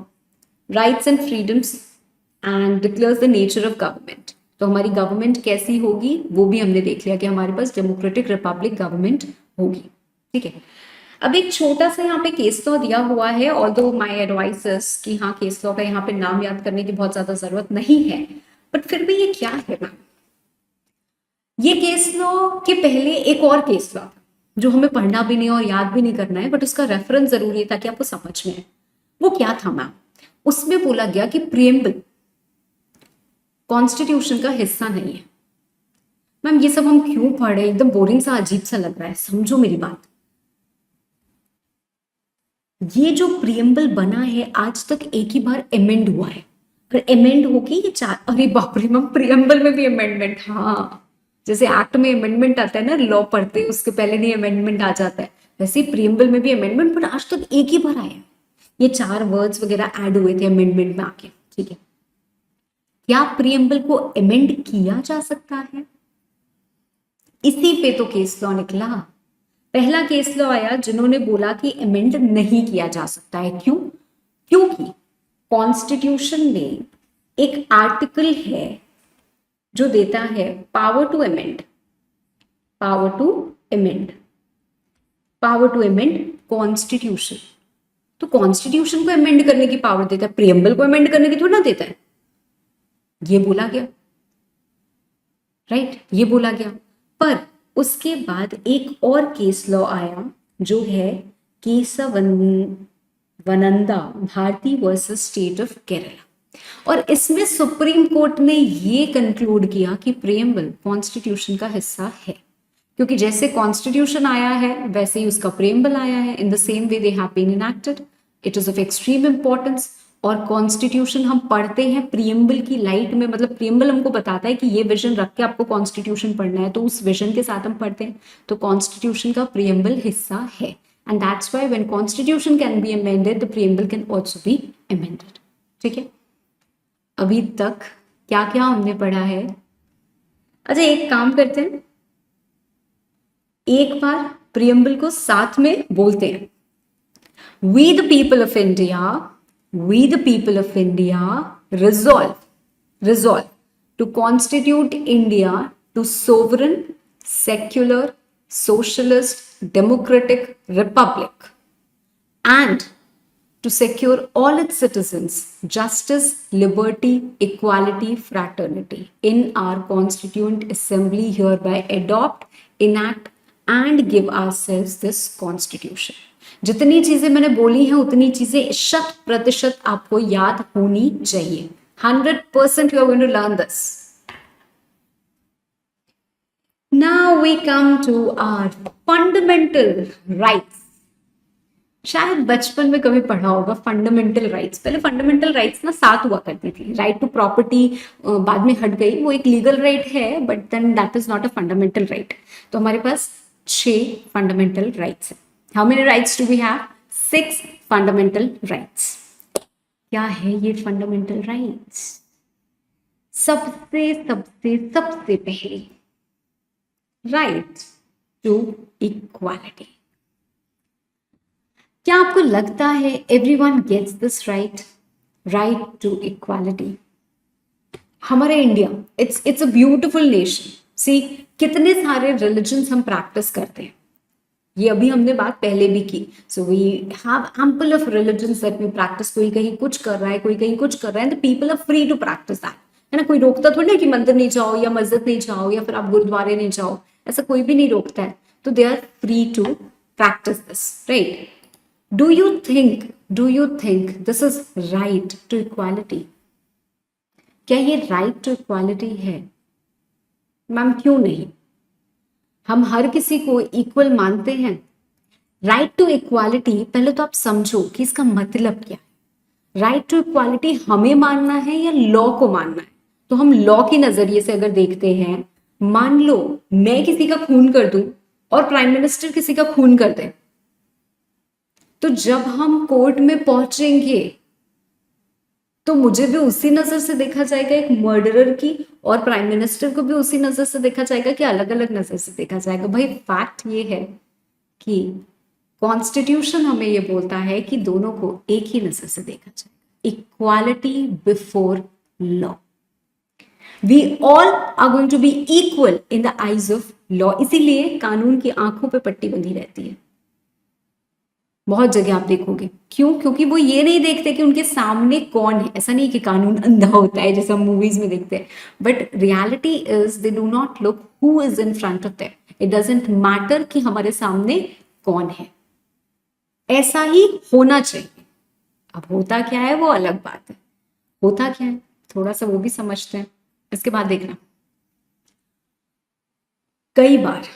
rights and freedoms, and declares the nature of government. तो हमारी गवर्नमेंट कैसी होगी वो भी हमने देख लिया कि हमारे पास डेमोक्रेटिक रिपब्लिक गवर्नमेंट होगी. ठीक है, अब एक छोटा सा यहाँ पे केस लॉ दिया हुआ है, ऑल्दो माय एडवाइस इज कि हाँ केस लॉ का यहाँ पे नाम याद करने की बहुत ज्यादा जरूरत नहीं है, बट फिर भी ये क्या है मैम. ये केस लॉ के पहले एक और केस लॉ था जो हमें पढ़ना भी नहीं और याद भी नहीं करना है, बट उसका रेफरेंस जरूरी है ताकि आपको समझ में आए. वो क्या था मैम? उसमें बोला गया कि प्रियम्बल कॉन्स्टिट्यूशन का हिस्सा नहीं है. मैम ये सब हम क्यों पढ़ रहे हैं, एकदम बोरिंग सा, अजीब सा लग रहा है, समझो मेरी बात. ये जो प्रियम्बल बना है आज तक एक ही बार अमेंड हुआ है, और अमेंड होके ये चार, अरे बाप रे मैम, प्रियम्बल में भी अमेंडमेंट, हाँ जैसे एक्ट में अमेंडमेंट आता है ना, लॉ पढ़ते उसके पहले नहीं अमेंडमेंट आ जाता है, वैसे ही प्रियम्बल में भी अमेंडमेंट, पर आज तक एक ही बार आया है। ये 4 वर्ड्स वगैरह ऐड हुए थे अमेंडमेंट में आके, ठीक है। क्या प्रियम्बल को अमेंड किया जा सकता है? इसी पे तो केस लॉ निकला। पहला केस लॉ आया जिन्होंने बोला कि अमेंड नहीं किया जा सकता है। क्यों? क्योंकि कॉन्स्टिट्यूशन में एक आर्टिकल है जो देता है power to amend, power to amend, power to amend constitution. तो कॉन्स्टिट्यूशन को अमेंड करने की पावर देता है, प्रियम्बल को अमेंड करने की थोड़ा ना देता है। ये बोला गया, राइट, ये बोला गया। पर उसके बाद एक और केस लॉ आया जो है Kesavananda Bharati versus state of Kerala, और इसमें सुप्रीम कोर्ट ने ये कंक्लूड किया कि प्रियम्बल कॉन्स्टिट्यूशन का हिस्सा है, क्योंकि जैसे कॉन्स्टिट्यूशन आया है वैसे ही उसका प्रियम्बल आया है, in the same way they have been enacted, it is of extreme importance. और कॉन्स्टिट्यूशन हम पढ़ते हैं प्रियम्बल की लाइट में, मतलब प्रियम्बल हमको बताता है कि ये विजन रख के आपको कॉन्स्टिट्यूशन पढ़ना है, तो उस विजन के साथ हम पढ़ते हैं, तो कॉन्स्टिट्यूशन का प्रियम्बल हिस्सा है, and that's why when constitution can be amended the preamble can also be amended. ठीक है, अभी तक क्या क्या हमने पढ़ा है? अच्छा एक काम करते हैं, एक बार प्रियम्बल को साथ में बोलते हैं। We the people of India, we the people of India resolve to constitute India to sovereign, secular, socialist, democratic republic, and to secure all its citizens justice, liberty, equality, fraternity in our constituent assembly hereby adopt, enact and give ourselves this constitution। जितनी चीजें मैंने बोली हैं उतनी चीजें 100% आपको याद होनी चाहिए। 100% you are going to learn this। Now we come to our fundamental rights। शायद बचपन में कभी पढ़ा होगा फंडामेंटल राइट्स। पहले फंडामेंटल राइट्स ना 7 हुआ करती थी। राइट टू प्रॉपर्टी बाद में हट गई, वो एक लीगल राइट है, but then that is not a fundamental right. तो हमारे पास 6 फंडामेंटल राइट्स है। How many rights do we have? 6 fundamental rights. क्या है ये फंडामेंटल राइट्स? सबसे सबसे सबसे पहली राइट टू इक्वालिटी। क्या आपको लगता है everyone gets this right, right to equality? हमारे India, it's a beautiful nation. See कितने सारे रिलीजन्स हम प्रैक्टिस करते हैं, ये अभी हमने बात पहले भी की। So we have ample of religions that we practise. कोई कहीं कुछ कर रहा है, कोई कहीं कुछ कर रहा है, the people are free to practise that, है ना। कोई रोकता थोड़ी ना कि मंदिर नहीं जाओ या मस्जिद नहीं जाओ या फिर आप गुरुद्वारे नहीं जाओ, ऐसा कोई भी नहीं रोकता है। तो they are free to practise this, right. Do you think this is right to equality? क्या ये right to equality है? मैम क्यों नहीं? हम हर किसी को इक्वल मानते हैं। राइट टू इक्वालिटी पहले तो आप समझो कि इसका मतलब क्या है। राइट टू इक्वालिटी हमें मानना है या लॉ को मानना है? तो हम लॉ के नजरिए से अगर देखते हैं, मान लो मैं किसी का खून कर दूं और प्राइम मिनिस्टर किसी का खून कर दे, तो जब हम कोर्ट में पहुंचेंगे तो मुझे भी उसी नजर से देखा जाएगा एक मर्डरर की, और प्राइम मिनिस्टर को भी उसी नजर से देखा जाएगा कि अलग अलग नजर से देखा जाएगा? भाई फैक्ट ये है कि कॉन्स्टिट्यूशन हमें ये बोलता है कि दोनों को एक ही नजर से देखा जाएगा, equality before law. We all are going to be equal in the eyes of law. इसीलिए कानून की आंखों पे पट्टी बंधी रहती है। बहुत जगह आप देखोगे, क्यों? क्योंकि वो ये नहीं देखते कि उनके सामने कौन है। ऐसा नहीं कि कानून अंधा होता है जैसा मूवीज में देखते हैं, but reality is they do not look who is in front of them. It doesn't matter कि हमारे सामने कौन है, ऐसा ही होना चाहिए। अब होता क्या है वो अलग बात है। होता क्या है थोड़ा सा वो भी समझते हैं, इसके बाद देखना। कई बार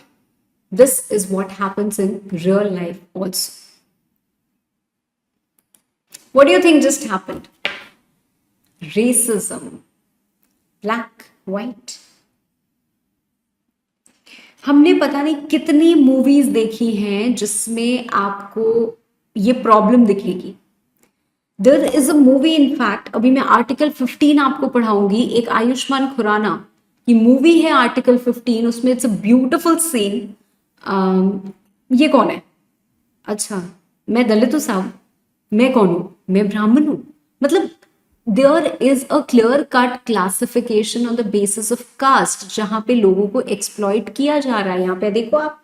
this is what happens in real life also. What do you think just happened? Racism. Black, white. हमने पता नहीं कितनी मूवीज देखी हैं जिसमें आपको ये प्रॉब्लम दिखेगी. There is a movie, in fact अभी मैं आर्टिकल 15 आपको पढ़ाऊंगी, एक आयुष्मान खुराना की मूवी है आर्टिकल 15. उसमें इट्स अ ब्यूटिफुल सीन. ये कौन है? अच्छा, मैं दलित हूँ साहब. मैं कौन हूँ? मैं ब्राह्मण हूँ. मतलब there is a clear cut classification on the basis of caste, जहां पे लोगों को एक्सप्लॉइट किया जा रहा है. यहाँ पे देखो आप,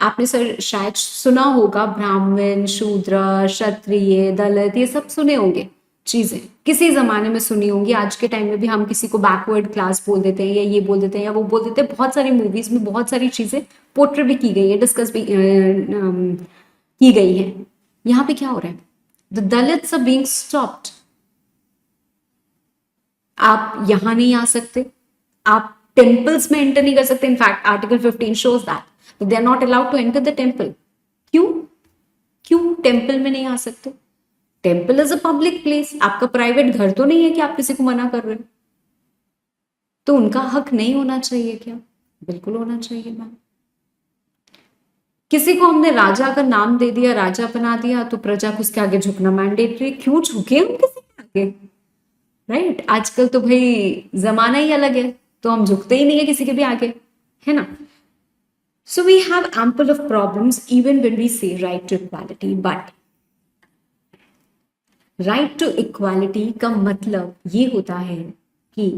आपने सर शायद सुना होगा ब्राह्मण, शूद्र, क्षत्रिय, दलित, ये सब सुने होंगे चीजें, किसी जमाने में सुनी होंगी. आज के टाइम में भी हम किसी को बैकवर्ड क्लास बोल देते हैं, या ये बोल देते हैं या वो बोल देते हैं. बहुत सारी मूवीज में बहुत सारी चीजें पोर्ट्रे भी की गई है, डिस्कस भी की गई है. यहाँ पे क्या हो रहा है? The Dalits are being stopped. आप यहां नहीं आ सकते, आप टेम्पल्स में एंटर नहीं कर सकते. In fact article 15 shows that they are not allowed to enter the temple. क्यों? क्यों टेम्पल में नहीं आ सकते? Temple is a public place. आपका प्राइवेट घर तो नहीं है कि आप किसी को मना कर रहे हो. तो उनका हक नहीं होना चाहिए क्या? बिल्कुल होना चाहिए मैम. किसी को हमने राजा का नाम दे दिया, राजा बना दिया, तो प्रजा को उसके आगे झुकना मैंडेटरी. क्यों झुके हम किसी के आगे? राइट. आजकल तो भाई जमाना ही अलग है, तो हम झुकते ही नहीं है किसी के भी आगे, है ना. So we have ample of problems even when we say right to equality. But right to equality का मतलब ये होता है कि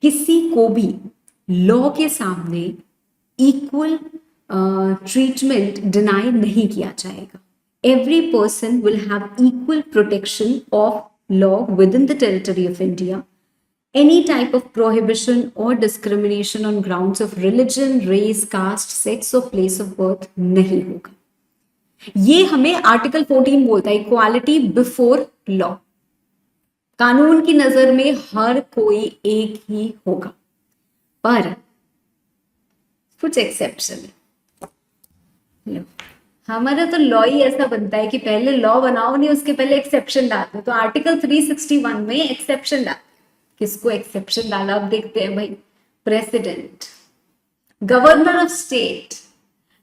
किसी को भी लॉ के सामने इक्वल ट्रीटमेंट डिनाई नहीं किया जाएगा. Every person will have equal protection of law within the territory of India. Any type of prohibition or discrimination on grounds of religion, race, caste, sex or place of birth नहीं होगा. ये हमें article 14 बोलता है, equality before law. कानून की नजर में हर कोई एक ही होगा, पर कुछ एक्सेप्शन है. हमारा तो लॉ ही ऐसा बनता है कि पहले लॉ बनाओ, नहीं उसके पहले एक्सेप्शन डाल दो. तो आर्टिकल 361 में एक्सेप्शन डाल. किसको एक्सेप्शन डाला अब देखते हैं भाई. प्रेसिडेंट, गवर्नर ऑफ स्टेट,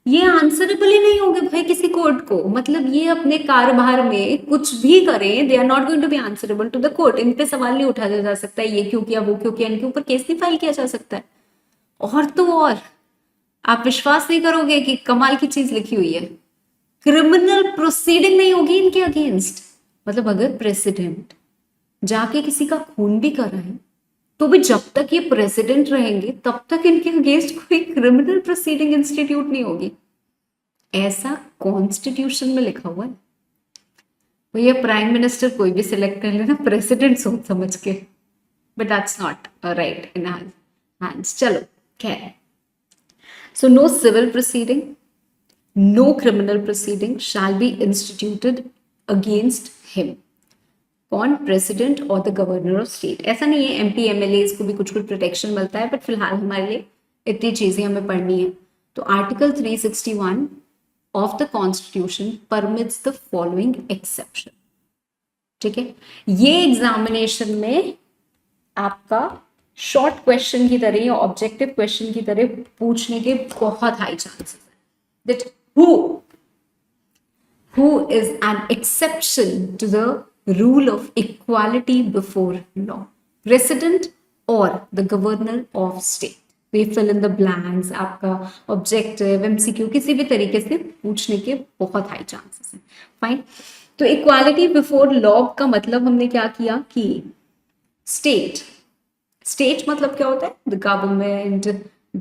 ये आंसरेबल ही नहीं होंगे भाई किसी कोर्ट को. मतलब ये अपने कारोबार में कुछ भी करें, they are not going to be answerable to the court. इन पे सवाल नहीं उठाया जा सकता है, ये क्यों किया, वो क्यों किया. इनके ऊपर केस नहीं फाइल किया जा सकता है. और तो और आप विश्वास नहीं करोगे कि कमाल की चीज लिखी हुई है, क्रिमिनल प्रोसीडिंग नहीं होगी इनके अगेंस्ट. मतलब अगर प्रेसिडेंट जाके किसी का खून भी कराए, तो भी जब तक ये प्रेसिडेंट रहेंगे तब तक इनके अगेंस्ट कोई क्रिमिनल प्रोसीडिंग इंस्टीट्यूट नहीं होगी. ऐसा कॉन्स्टिट्यूशन में लिखा हुआ है. भैया प्राइम मिनिस्टर कोई भी सिलेक्ट कर लेना, प्रेसिडेंट सोच समझ के. But that's not right in hands. चलो खैर. So no civil proceeding, no criminal proceeding shall be instituted against him. कौन? प्रेसिडेंट और द गवर्नर ऑफ स्टेट. ऐसा नहीं है एमपी एमएलए को भी कुछ कुछ प्रोटेक्शन मिलता है, बट फिलहाल हमारे लिए इतनी चीजें हमें पढ़नी है. तो article 361 of the constitution permits the following exception. ठीक है. ये एग्जामिनेशन में आपका शॉर्ट क्वेश्चन की तरह या ऑब्जेक्टिव क्वेश्चन की तरह पूछने के बहुत हाई चांसेस है. That who is an exception to the rule of equality before law? President or the governor of state? We fill in the blanks. आपका objective, MCQ किसी भी तरीके से पूछने के बहुत हाई चांसेस हैं. फाइन. तो इक्वालिटी बिफोर लॉ का मतलब हमने क्या किया कि स्टेट मतलब क्या होता है? The government,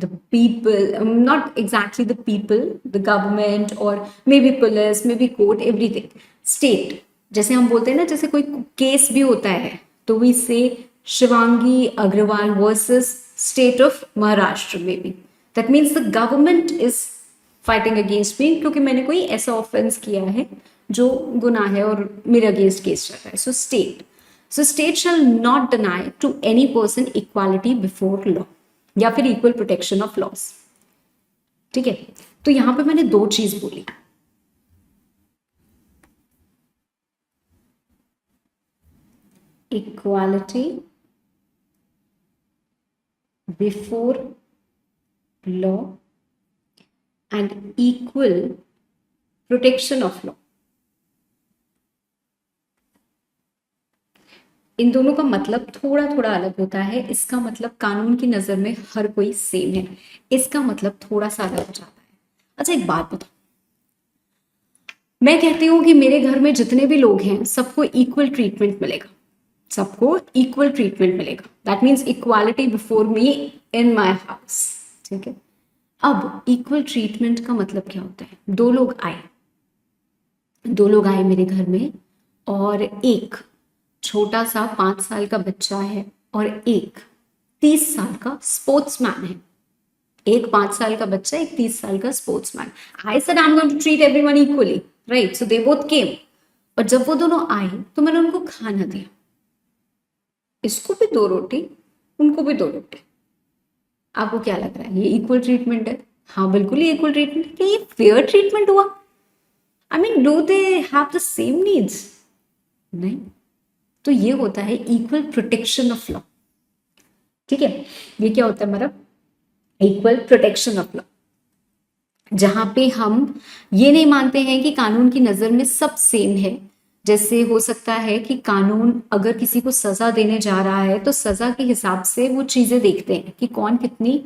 the people, not exactly the people, the government or maybe police, maybe court, everything. State, जैसे हम बोलते हैं ना, जैसे कोई केस भी होता है तो we say Shivangi Agarwal versus state of Maharashtra में भी. That means the government is fighting against me क्योंकि मैंने कोई ऐसा ऑफेंस किया है जो गुनाह है और मेरे अगेंस्ट केस चल रहा है. So state shall not deny to any person equality before law या फिर इक्वल प्रोटेक्शन ऑफ लॉस. ठीक है. तो यहां पे मैंने दो चीज बोली. Equality before law and equal protection of law. इन दोनों का मतलब थोड़ा थोड़ा अलग होता है। इसका मतलब कानून की नजर में हर कोई सेम है, इसका मतलब थोड़ा सा अलग हो जाता है। अच्छा एक बात बताओ, मैं कहती हूं कि मेरे घर में जितने भी लोग हैं सबको इक्वल ट्रीटमेंट मिलेगा, सबको इक्वल ट्रीटमेंट मिलेगा। That means equality before me in my house. ठीक है, अब इक्वल ट्रीटमेंट का मतलब क्या होता है? दो लोग आए मेरे घर में, और एक छोटा सा 5 साल का बच्चा है और एक 30 साल का स्पोर्ट्समैन है। एक 5 साल का बच्चा, एक 30 साल का sportsman. I said I am going to treat everyone equally, right? So they both came, और जब वो दोनों आए तो मैंने उनको खाना दिया। इसको भी 2 रोटी, उनको भी 2 रोटी। आपको क्या लग रहा है, ये इक्वल ट्रीटमेंट है? हाँ बिल्कुल ये इक्वल ट्रीटमेंट है। क्या ये फेयर ट्रीटमेंट हुआ? I mean do they have the same needs? नहीं। तो ये होता है इक्वल प्रोटेक्शन ऑफ लॉ। ठीक है, ये क्या होता है हमारा इक्वल प्रोटेक्शन ऑफ लॉ, जहां पे हम ये नहीं मानते हैं कि कानून की नजर में सब सेम है। जैसे हो सकता है कि कानून अगर किसी को सजा देने जा रहा है तो सजा के हिसाब से वो चीजें देखते हैं कि कौन कितनी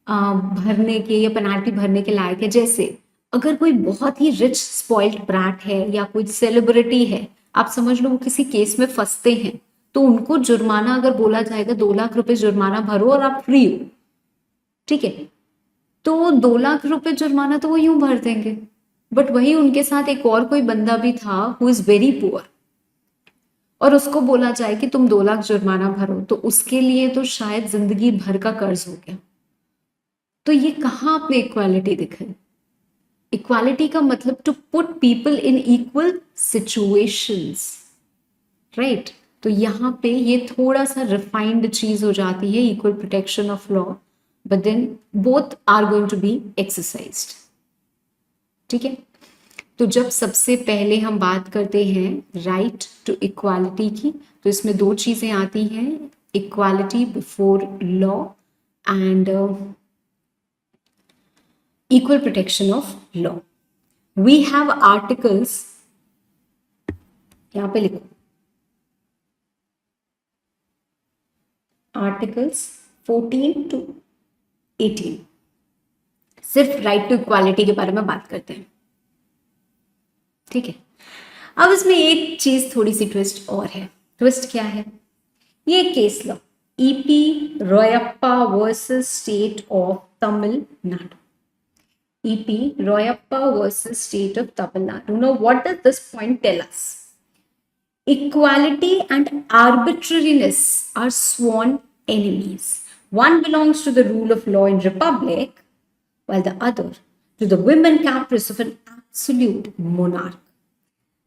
भरने के या पेनाल्टी भरने के लायक है। जैसे अगर कोई बहुत ही रिच स्पॉइल्ड ब्रैट है या कोई सेलिब्रिटी है, आप समझ लो वो किसी केस में फंसते हैं, तो उनको जुर्माना अगर बोला जाएगा 2 लाख रुपए जुर्माना भरो और आप फ्री हो, ठीक है, तो 2 लाख रुपए जुर्माना तो वो यूं भर देंगे। बट वही उनके साथ एक और कोई बंदा भी था हु इज वेरी पुअर, और उसको बोला जाए कि तुम 2 लाख जुर्माना भरो, तो उसके लिए तो शायद जिंदगी भर का कर्ज हो गया। तो ये कहाँ आपने इक्वालिटी दिखाई? इक्वालिटी का मतलब to put people in equal situations, right? तो यहाँ पे ये थोड़ा सा रिफाइंड चीज हो जाती है, equal protection of law, but then both are going to be exercised. ठीक है, तो जब सबसे पहले हम बात करते हैं राइट टू इक्वालिटी की, तो इसमें 2 चीजें आती हैं, equality before law and equal protection of law. We have articles, यहां पे लिखो आर्टिकल्स 14 to 18, सिर्फ राइट टू इक्वालिटी के बारे में बात करते हैं। ठीक है, अब इसमें एक चीज थोड़ी सी ट्विस्ट और है। ट्विस्ट क्या है? ये case law EP Royappa versus state of Tamil Nadu, EP Royappa versus State of Tamil Nadu. Now, what does this point tell us? Equality and arbitrariness are sworn enemies. One belongs to the rule of law in republic, while the other to the whim and caprice of an absolute monarch.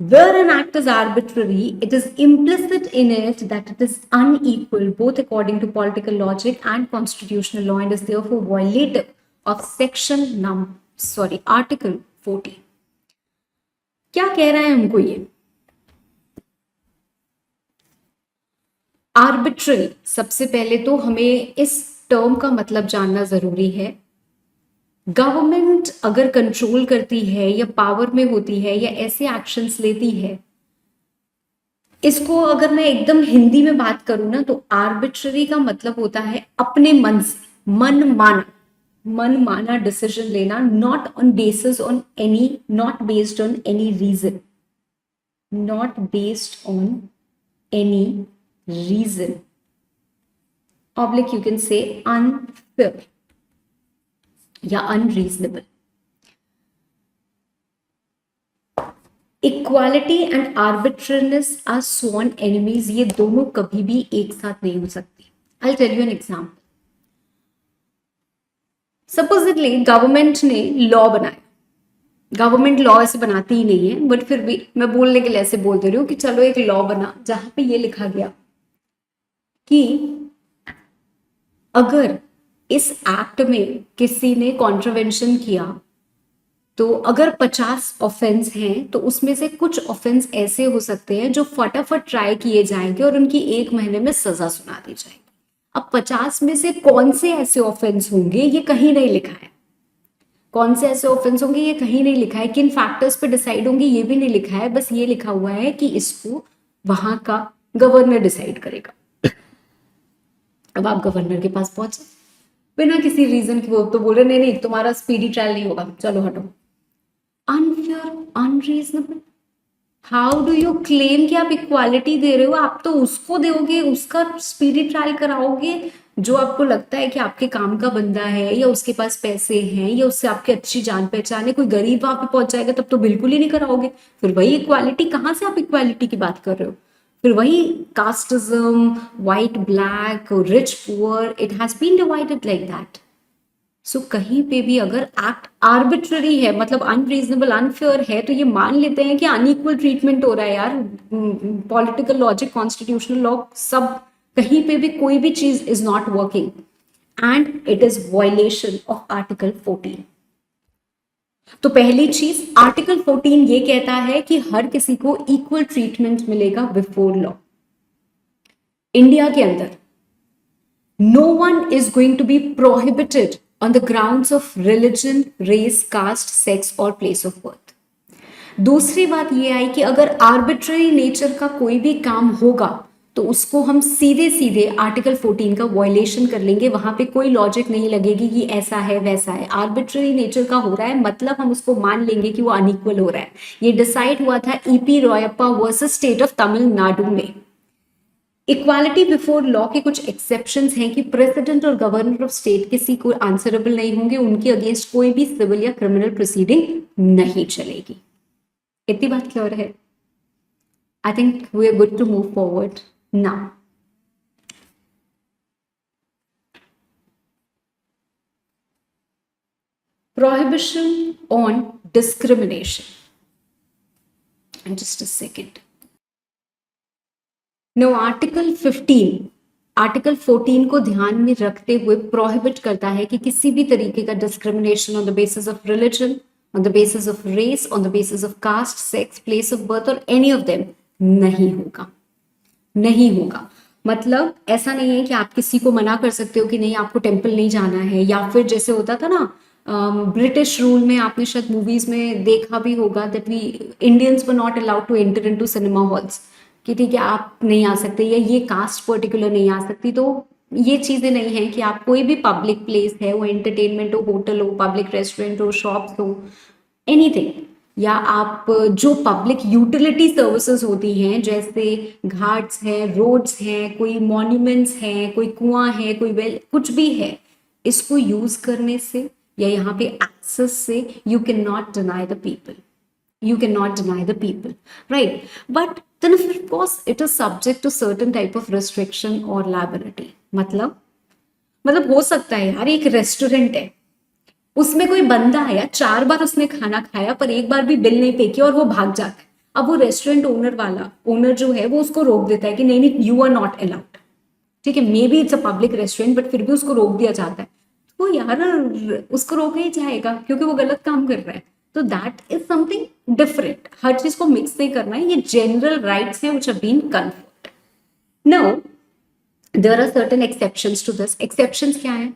Where an act is arbitrary, it is implicit in it that it is unequal, both according to political logic and constitutional law, and is therefore violative of article 40। क्या कह रहा है हमको ये? Arbitrary, सबसे पहले तो हमें इस टर्म का मतलब जानना जरूरी है। गवर्नमेंट अगर कंट्रोल करती है या पावर में होती है या ऐसे एक्शंस लेती है, इसको अगर मैं एकदम हिंदी में बात करूं ना, तो आर्बिट्ररी का मतलब होता है अपने मन से, मन माना डिसीजन लेना, not on basis on any, not based on any reason, not based on any reason, oblique you can say unfair या unreasonable. Equality and arbitrariness are sworn enemies, ये दोनों कभी भी एक साथ नहीं हो सकती। I tell you an example. Supposedly government ने लॉ बनाया, गवर्नमेंट लॉ ऐसे बनाती ही नहीं है, बट फिर भी मैं बोलने के लिए ऐसे बोल दे रही हूँ कि चलो एक लॉ बना जहां पे ये लिखा गया कि अगर इस एक्ट में किसी ने कॉन्ट्रवेंशन किया तो अगर 50 ऑफेंस हैं तो उसमें से कुछ ऑफेंस ऐसे हो सकते हैं जो फटाफट ट्राई किए जाएंगे और उनकी 1 महीने में सजा सुना दी जाएगी। अब 50 में से कौन से ऐसे ऑफेंस होंगे ये कहीं नहीं लिखा है, कौन से ऐसे ऑफेंस होंगे ये कहीं नहीं लिखा है, किन फैक्टर्स पे डिसाइड होंगे ये भी नहीं लिखा है, बस ये लिखा हुआ है कि इसको वहां का गवर्नर डिसाइड करेगा। अब आप गवर्नर के पास पहुंचे बिना किसी रीजन की, वो तो बोल रहे नहीं नहीं तुम्हारा स्पीडी ट्रायल नहीं होगा, चलो हटो। Unfair, unreasonable. How do you claim कि आप इक्वालिटी दे रहे हो? आप तो उसको दोगे, उसका स्पीडी ट्रायल कराओगे जो आपको लगता है कि आपके काम का बंदा है या उसके पास पैसे हैं या उससे आपकी अच्छी जान पहचान है। कोई गरीब वहां पे पहुंच जाएगा तब तो बिल्कुल ही नहीं कराओगे। फिर वही इक्वालिटी, कहाँ से आप इक्वालिटी की बात कर रहे हो? फिर वही casteism, white black, rich poor, it has been divided like that. So कहीं पे भी अगर एक्ट आर्बिट्ररी है, मतलब अनरीजनेबल, अनफेयर है, तो ये मान लेते हैं कि अनइक्वल ट्रीटमेंट हो रहा है यार। पॉलिटिकल लॉजिक, कॉन्स्टिट्यूशनल लॉ, सब कहीं पे भी कोई भी चीज is not working and it is violation of article 14। तो पहली चीज, आर्टिकल 14 ये कहता है कि हर किसी को इक्वल ट्रीटमेंट मिलेगा बिफोर लॉ। इंडिया के अंदर no one is going to be prohibited on the grounds of religion, race, caste, sex or place of birth. दूसरी बात ये आई कि अगर आर्बिट्ररी नेचर का कोई भी काम होगा तो उसको हम सीधे सीधे आर्टिकल 14 का वायलेशन कर लेंगे। वहां पे कोई लॉजिक नहीं लगेगी कि ऐसा है वैसा है, आर्बिट्ररी नेचर का हो रहा है मतलब हम उसको मान लेंगे कि वो अनइक्वल हो रहा है। ये डिसाइड हुआ था EP Royappa versus state of Tamil Nadu में। इक्वालिटी बिफोर लॉ के कुछ एक्सेप्शंस हैं कि प्रेसिडेंट और गवर्नर ऑफ स्टेट किसी को आंसरेबल नहीं होंगे, उनके अगेंस्ट कोई भी सिविल या क्रिमिनल प्रोसीडिंग नहीं चलेगी। इतनी बात क्लियर है? I think we are good to move forward now. Prohibition on discrimination. And just a second. Now, article 14 को ध्यान में रखते हुए प्रोहिबिट करता है कि किसी भी तरीके का discrimination on the basis of religion, on the basis of race, on the basis of caste, sex, place of birth और एनी ऑफ देम नहीं होगा, नहीं होगा। मतलब ऐसा नहीं है कि आप किसी को मना कर सकते हो कि नहीं आपको टेम्पल नहीं जाना है, या फिर जैसे होता था ना ब्रिटिश रूल में, आपने शायद मूवीज में देखा भी होगा that we Indians were not allowed to enter into cinema halls, कि ठीक है आप नहीं आ सकते, या ये कास्ट पर्टिकुलर नहीं आ सकती। तो ये चीजें नहीं है कि आप कोई भी पब्लिक प्लेस है, वो एंटरटेनमेंट हो, होटल हो, पब्लिक रेस्टोरेंट हो, शॉप्स हो, एनीथिंग, या आप जो पब्लिक यूटिलिटी सर्विसेज होती हैं जैसे घाट्स हैं, रोड्स हैं, कोई मॉन्यूमेंट्स हैं, कोई कुआं है, कोई वेल, कुछ भी है, इसको यूज करने से या यहाँ पे एक्सेस से you can not deny the people, you cannot deny the people, right? But then of course it is subject to certain type of restriction or liability. मतलब हो सकता है यार एक रेस्टोरेंट है, उसमें कोई बंदा आया, 4 बार उसने खाना खाया पर एक बार भी बिल नहीं पे किया और वो भाग जाता है। अब वो रेस्टोरेंट ओनर जो है वो उसको रोक देता है कि नहीं नहीं यू आर नॉट अलाउड, ठीक है, may be it's a public restaurant but फिर भी उसको रोक दिया जाता है। तो यार उसको रोका ही जाएगा क्योंकि वो गलत काम कर रहा है। तो दैट इज समथिंग डिफरेंट, हर चीज को मिक्स नहीं करना है, ये जनरल राइट्स हैं which have been conferred. Now there are certain exceptions to this. Exceptions क्या है?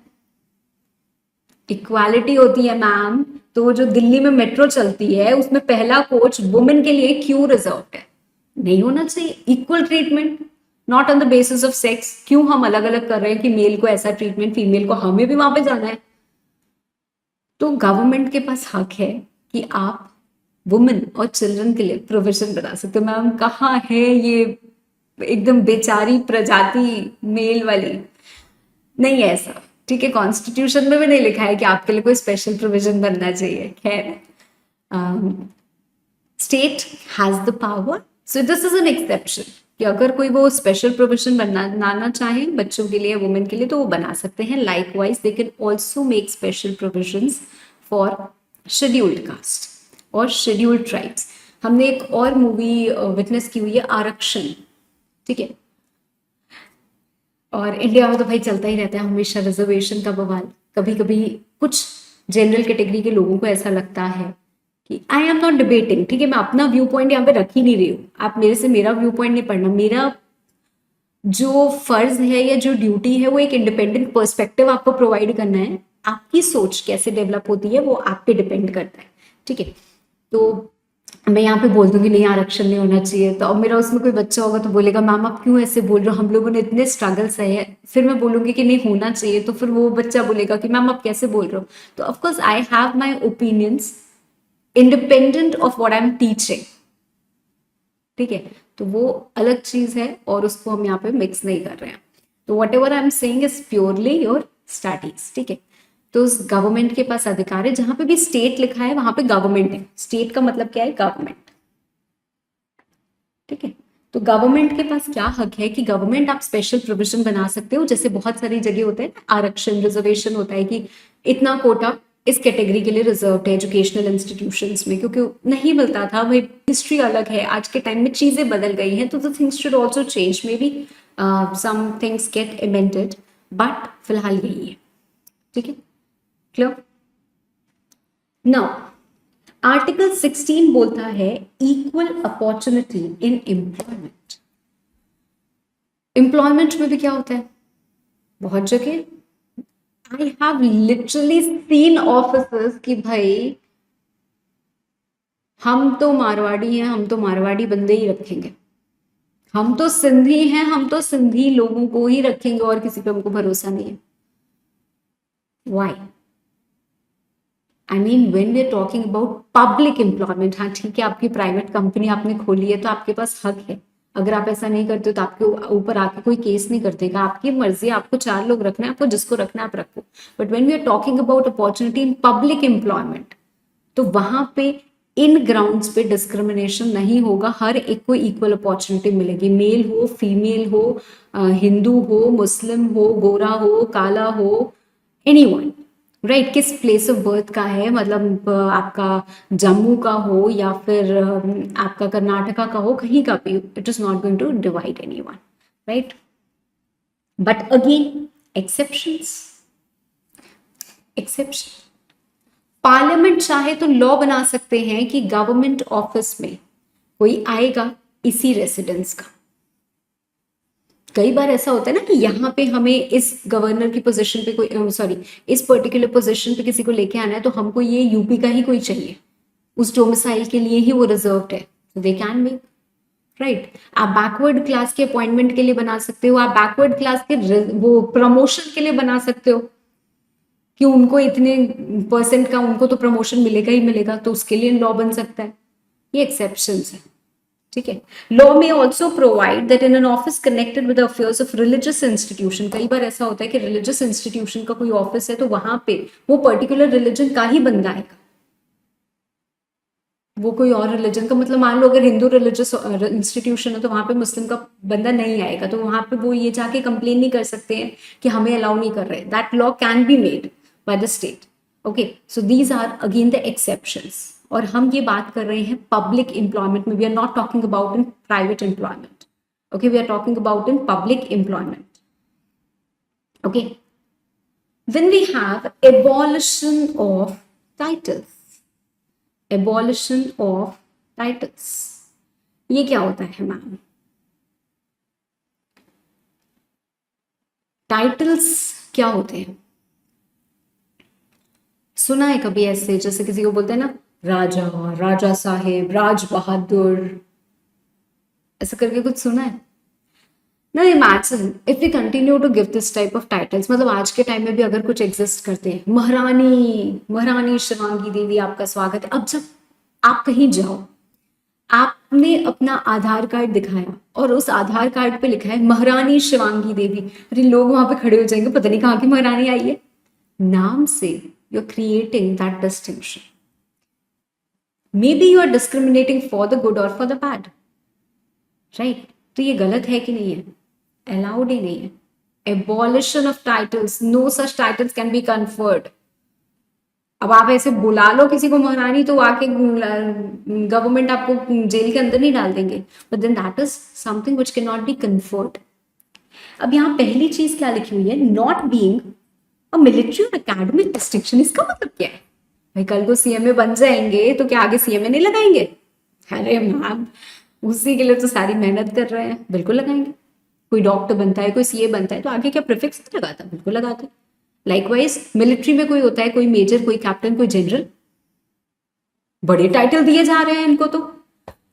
इक्वालिटी होती है मैम, तो जो दिल्ली में मेट्रो चलती है उसमें पहला कोच वुमेन के लिए क्यों रिजर्व है? नहीं होना चाहिए। Equal treatment, not on the basis of sex. क्यों हम अलग अलग कर रहे हैं कि मेल को ऐसा ट्रीटमेंट, फीमेल को, हमें भी वहां पे जाना है। तो गवर्नमेंट के पास हक है कि आप वुमेन और चिल्ड्रन के लिए प्रोविजन बना सकते हो। मैम कहाँ है ये एकदम बेचारी प्रजाति मेल वाली? नहीं है ऐसा, ठीक है, कॉन्स्टिट्यूशन में भी नहीं लिखा है कि आपके लिए कोई स्पेशल प्रोविजन बनना चाहिए। खैर, state has the power, so this is an exception कि अगर कोई वो स्पेशल प्रोविजन बनाना चाहे बच्चों के लिए, वुमेन के लिए, तो वो बना सकते हैं। Likewise they can also make special provisions for scheduled caste और शेड्यूल्ड ट्राइब्स। हमने एक और मूवी विटनेस की हुई है, आरक्षण, ठीक है, और इंडिया में तो भाई चलता ही रहता है हमेशा रिजर्वेशन का बवाल। कभी कभी कुछ जनरल कैटेगरी के लोगों को ऐसा लगता है कि आई एम नॉट डिबेटिंग, ठीक है, मैं अपना व्यू पॉइंट यहाँ पे रख ही नहीं रही हूँ, आप मेरे से मेरा व्यू पॉइंट नहीं पढ़ना, मेरा जो फर्ज है या जो ड्यूटी है वो एक इंडिपेंडेंट पर्सपेक्टिव आपको प्रोवाइड करना है। आपकी सोच कैसे डेवलप होती है वो आप पे डिपेंड करता है, ठीक है। तो मैं यहाँ पे बोल दूंगी नहीं आरक्षण नहीं होना चाहिए, तो अब मेरा उसमें कोई बच्चा होगा तो बोलेगा मैम आप क्यों ऐसे बोल रहे हो, हम लोगों ने इतने स्ट्रगल सहे हैं, फिर मैं बोलूंगी कि नहीं होना चाहिए, तो फिर वो बच्चा बोलेगा कि मैम आप कैसे बोल रहे हो। तो of course I have my opinions independent of what I am teaching, ठीक है, तो वो अलग चीज है और उसको हम यहाँ पे मिक्स नहीं कर रहे हैं। तो what ever I am saying is purely your studies, ठीक है। तो उस गवर्नमेंट के पास अधिकार है, जहां पे भी स्टेट लिखा है वहां पे गवर्नमेंट है, स्टेट का मतलब क्या है, गवर्नमेंट, ठीक है। तो गवर्नमेंट के पास क्या हक है कि गवर्नमेंट आप स्पेशल प्रोविजन बना सकते हो, जैसे बहुत सारी जगह होता है आरक्षण रिजर्वेशन होता है कि इतना कोटा इस कैटेगरी के लिए रिजर्व है एजुकेशनल इंस्टीट्यूशंस में, क्योंकि नहीं मिलता था, भाई हिस्ट्री अलग है, आज के टाइम में चीजें बदल गई हैं, तो the things should also change, maybe some things get इमेंटेड, बट फिलहाल यही है, ठीक है, क्लियर। नाउ आर्टिकल 16 बोलता है equal opportunity in employment. Employment में भी क्या होता है, बहुत जगह I have literally seen officers कि भाई हम तो मारवाड़ी हैं, हम तो मारवाड़ी बंदे ही रखेंगे, हम तो सिंधी हैं, हम तो सिंधी लोगों को ही रखेंगे और किसी पे हमको भरोसा नहीं है। Why? I mean when we are talking about public employment, हाँ ठीक है, आपकी प्राइवेट कंपनी आपने खोली है तो आपके पास हक है, अगर आप ऐसा नहीं करते हो तो आपके ऊपर आके कोई केस नहीं कर देगा, आपकी मर्जी, आपको 4 लोग रखना है, आपको जिसको रखना है आप रखो। But when we are talking about opportunity in public employment, तो वहां पे इन ग्राउंड्स पे डिस्क्रिमिनेशन नहीं होगा, हर एक को इक्वल अपॉर्चुनिटी मिलेगी, मेल हो फीमेल हो, हिंदू हो मुस्लिम हो गोरा हो काला हो, एनीवन, राइट, किस प्लेस ऑफ बर्थ का है, मतलब आपका जम्मू का हो या फिर आपका कर्नाटका का हो, कहीं का भी, it is not going to divide anyone, right. But again exceptions, exception, parliament चाहे तो लॉ बना सकते हैं कि गवर्नमेंट ऑफिस में कोई आएगा इसी रेसिडेंस का। कई बार ऐसा होता है ना कि यहाँ पे हमें इस गवर्नर की पोजीशन पे कोई, सॉरी, इस पर्टिकुलर पोजीशन पे किसी को लेके आना है, तो हमको ये यूपी का ही कोई चाहिए, उस डोमिसाइल के लिए ही वो रिजर्व्ड है, तो दे कैन मेक, राइट। आप बैकवर्ड क्लास के अपॉइंटमेंट के लिए बना सकते हो, आप बैकवर्ड क्लास के वो प्रमोशन के लिए बना सकते हो कि उनको इतने परसेंट का उनको तो प्रमोशन मिलेगा ही मिलेगा, तो उसके लिए लॉ बन सकता है, ये एक्सेप्शंस है, ठीक है। लॉ में also provide that in an office connected with affairs of religious institution, कई बार ऐसा होता है कि रिलीजियस इंस्टीट्यूशन का कोई ऑफिस है तो वहां पे वो पर्टिकुलर रिलीजन का ही बंदा आएगा, वो कोई और रिलीजन का, मतलब मान लो अगर हिंदू रिलीजियस इंस्टीट्यूशन है तो वहां पे मुस्लिम का बंदा नहीं आएगा, तो वहां पे वो ये जाके कंप्लेन नहीं कर सकते हैं कि हमें अलाउ नहीं कर रहे, that law can be made by the state, okay. So these are again the exceptions, और हम ये बात कर रहे हैं पब्लिक एम्प्लॉयमेंट में, we are not talking about in private employment, okay, we are talking about in public employment, okay. Then we have abolition of titles, abolition of titles, ये क्या होता है मैम? टाइटल्स क्या होते हैं? सुना है कभी ऐसे, जैसे किसी को बोलते हैं ना राजा, राजा साहेब, राज बहादुर, ऐसा करके कुछ सुना है ना? Imagine if we continue to give this type of titles, मतलब आज के टाइम में भी अगर कुछ एग्जिस्ट करते हैं, महारानी, महारानी शिवांगी देवी आपका स्वागत है, अब जब आप कहीं जाओ, आपने अपना आधार कार्ड दिखाया और उस आधार कार्ड पे लिखा है महारानी शिवांगी देवी, अरे लोग वहां पे खड़े हो जाएंगे, पता नहीं कहाँ की महारानी आई है, नाम से you are creating that distinction, maybe you are discriminating for the good और फॉर द बैड, राइट। तो ये गलत है कि नहीं है? अलाउड ही नहीं है। Abolition of titles, no such titles can be conferred. अब आप ऐसे बुला लो किसी को महारानी तो आके गवर्नमेंट आपको जेल के अंदर नहीं डाल देंगे, but then that is something which can not be conferred. अब यहाँ पहली चीज क्या लिखी हुई है, नॉट बीइंग अ मिलिट्री और एकेडमिक डिस्टिंक्शन, इसका मतलब क्या है? भाई कल को सीएमए बन जाएंगे तो क्या आगे सीएमए नहीं लगाएंगे? अरे मैम, उसी के लिए तो सारी मेहनत कर रहे हैं, बिल्कुल लगाएंगे। कोई डॉक्टर बनता है, कोई सीए बनता है तो आगे क्या प्रीफिक्स नहीं लगाता? बिल्कुल लगाते। लाइकवाइज मिलिट्री में कोई होता है, कोई मेजर, कोई कैप्टन, कोई जनरल, बड़े टाइटल दिए जा रहे हैं इनको। तो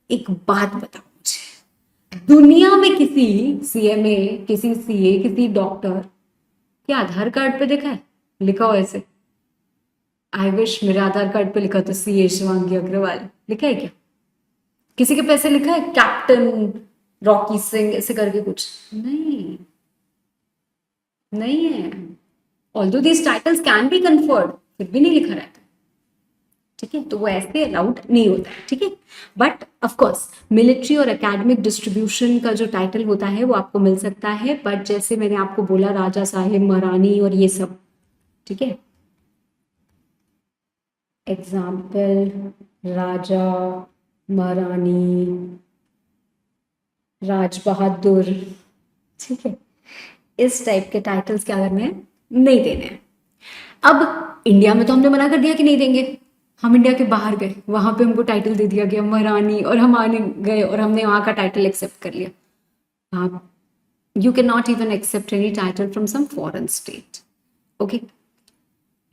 एक बात बताओ मुझे, दुनिया में किसी सीएमए, किसी सीए, किसी डॉक्टर के आधार कार्ड पे देखा है लिखा हो ऐसे? आई विश मेरे आधार कार्ड पे लिखा तो सीए शिवांगी अग्रवाल, लिखा है क्या? किसी के पैसे लिखा है कैप्टन रॉकी सिंह ऐसे करके? कुछ नहीं, नहीं है। Although these titles can be conferred, फिर भी नहीं लिखा रहता, ठीक है? तो वो ऐसे अलाउड नहीं होता है, ठीक है? बट ऑफकोर्स मिलिट्री और एकेडमिक डिस्ट्रीब्यूशन का जो टाइटल होता है वो आपको मिल सकता है, बट जैसे मैंने आपको बोला राजा साहेब, महारानी और ये सब, ठीक है? एग्जाम्पल राजा, महारानी, राज बहादुर, ठीक है? इस टाइप के टाइटल्स क्या करने हैं? नहीं देने हैं। अब इंडिया में तो हमने मना कर दिया कि नहीं देंगे। हम इंडिया के बाहर गए, वहां पे हमको टाइटल दे दिया गया महारानी, और हम आने गए और हमने वहां का टाइटल एक्सेप्ट कर लिया। आप you can not even accept any title from some foreign state, okay?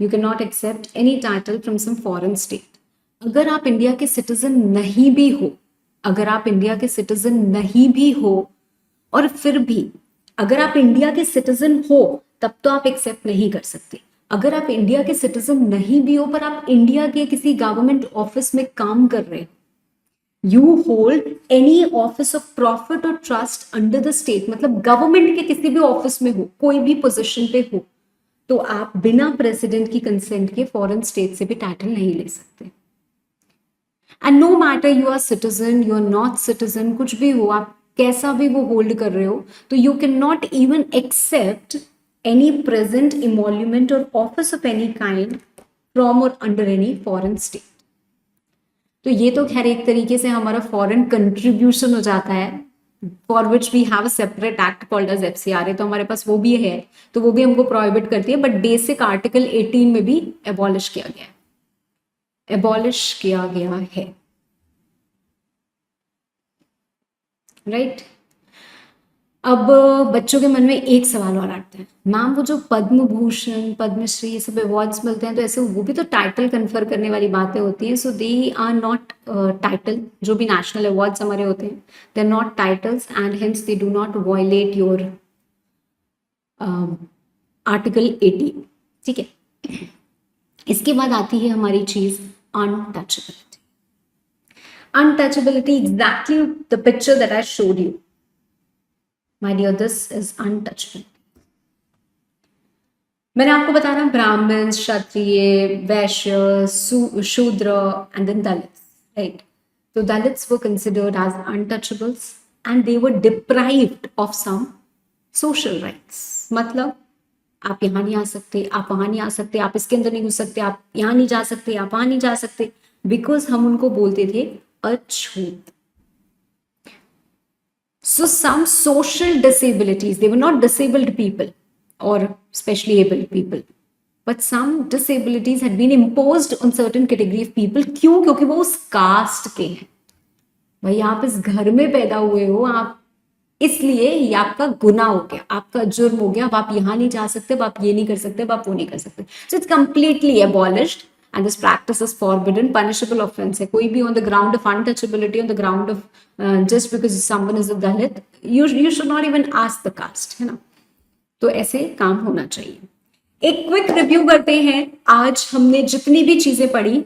You can not accept any title from some foreign state. अगर आप इंडिया के सिटीजन नहीं भी हो, अगर आप इंडिया के सिटीजन नहीं भी हो, और फिर भी अगर आप इंडिया के सिटीजन हो तब तो आप एक्सेप्ट नहीं कर सकते। अगर आप इंडिया के सिटीजन नहीं भी हो पर आप इंडिया के किसी गवर्नमेंट ऑफिस में काम कर रहे हो, you hold any office of profit और ट्रस्ट अंडर द स्टेट, मतलब गवर्नमेंट के किसी भी ऑफिस में हो, कोई भी पोजीशन पे हो, तो आप बिना प्रेसिडेंट की कंसेंट के फॉरेन स्टेट से भी टाइटल नहीं ले सकते। And no matter you are citizen, you are not citizen, कुछ भी हो, आप कैसा भी वो होल्ड कर रहे हो, तो you can not even accept any present emolument or office of any kind from or under any foreign state. तो ये तो खैर एक तरीके से हमारा फॉरेन कंट्रीब्यूशन हो जाता है, for which we have a separate act called as FCRA, तो हमारे पास वो भी है, तो वो भी हमको प्रोहिबिट करती है, बट बेसिक आर्टिकल 18 में भी एबॉलिश किया गया है, एबॉलिश किया गया है, राइट? अब बच्चों के मन में एक सवाल और आता है, मैम वो जो पद्म भूषण, पद्मश्री, ये सब अवार्ड्स मिलते हैं तो ऐसे वो भी तो टाइटल कन्फर करने वाली बातें होती हैं, so they are not title. जो भी नेशनल अवार्ड्स हमारे होते हैं they are not titles and hence they do not violate your article 18, ठीक है? इसके बाद आती है हमारी चीज untouchability. Untouchability, exactly the picture that I showed you, my dear, this is untouchable। मैंने आपको बताया ना, ब्राह्मण, क्षत्रिय, वैश्य, शूद्र एंड देन दलित्स, राइट? तो Dalits were considered as untouchables and they were deprived of some social rights। मतलब आप यहाँ नहीं आ सकते, आप वहां नहीं आ सकते, आप इसके अंदर नहीं घुस सकते, आप यहाँ नहीं जा सकते, आप वहां नहीं जा सकते, बिकॉज हम उनको बोलते थे अछूत। So some social disabilities, they were not disabled people or specially able people, but some disabilities had been imposed on certain category of people। क्यों? क्योंकि वो उस कास्ट के हैं। भाई आप इस घर में पैदा हुए हो, आप इसलिए ये आपका गुनाह हो गया, आपका जुर्म हो गया, अब आप यहाँ नहीं जा सकते, अब आप ये नहीं कर सकते, अब आप वो नहीं कर सकते। So it's completely abolished and this practice is forbidden, punishable offense है। कोई भी on the ground of untouchability, on the ground of just because someone is a Dalit, you should not even ask the caste, है ना? तो ऐसे काम होना चाहिए। एक क्विक रिव्यू करते हैं, आज हमने जितनी भी चीजें पढ़ी।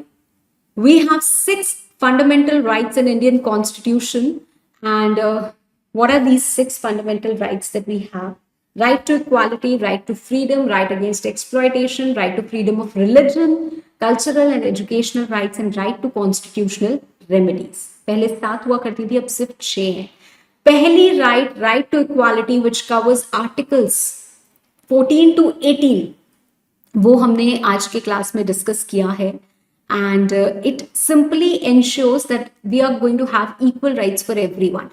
We have 6 fundamental rights in Indian Constitution, and what are these 6 fundamental rights that we have? Right to equality, right to freedom, right against exploitation, right to freedom of religion, cultural and educational rights, and right to constitutional remedies। पहले 7 हुआ करती थी, अब सिर्फ 6 है। पहली right to equality, which covers articles 14 to 18, वो हमने आज के क्लास में डिस्कस किया है, and it simply ensures that we are going to have equal rights for everyone।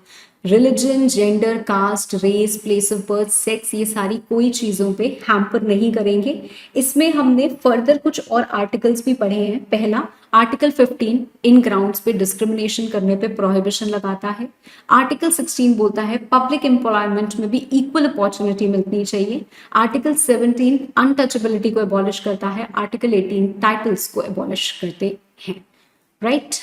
Religion, gender, caste, race, place of birth, sex, ये सारी कोई चीज़ों पे हैम्पर नहीं करेंगे। इसमें हमने फर्दर कुछ और आर्टिकल्स भी पढ़े हैं। पहला आर्टिकल 15 इन ग्राउंड्स पे डिस्क्रिमिनेशन करने पे प्रोहिबिशन लगाता है। आर्टिकल 16 बोलता है पब्लिक एम्प्लॉयमेंट में भी इक्वल अपॉर्चुनिटी मिलनी चाहिए। आर्टिकल 17 अनटचेबिलिटी को एबॉलिश करता है। आर्टिकल 18 टाइटल्स को एबॉलिश करते हैं। राइट,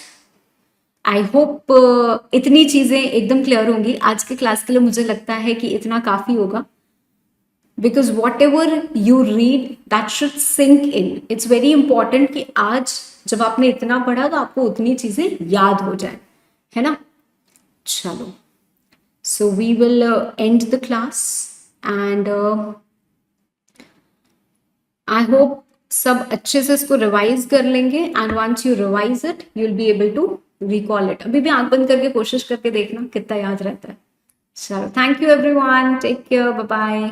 आई होप इतनी चीजें एकदम क्लियर होंगी। आज के क्लास के लिए मुझे लगता है कि इतना काफी होगा, because whatever you read that should sink in. It's very important कि आज जब आपने इतना पढ़ा तो आपको उतनी चीजें याद हो जाए, है ना। चलो, so we will end the class and I hope सब अच्छे से इसको रिवाइज कर लेंगे and once you revise it you will be able to recall it. अभी भी आंख बंद करके कोशिश करके देखना कितना याद रहता है। चलो, thank you everyone, take care, bye bye.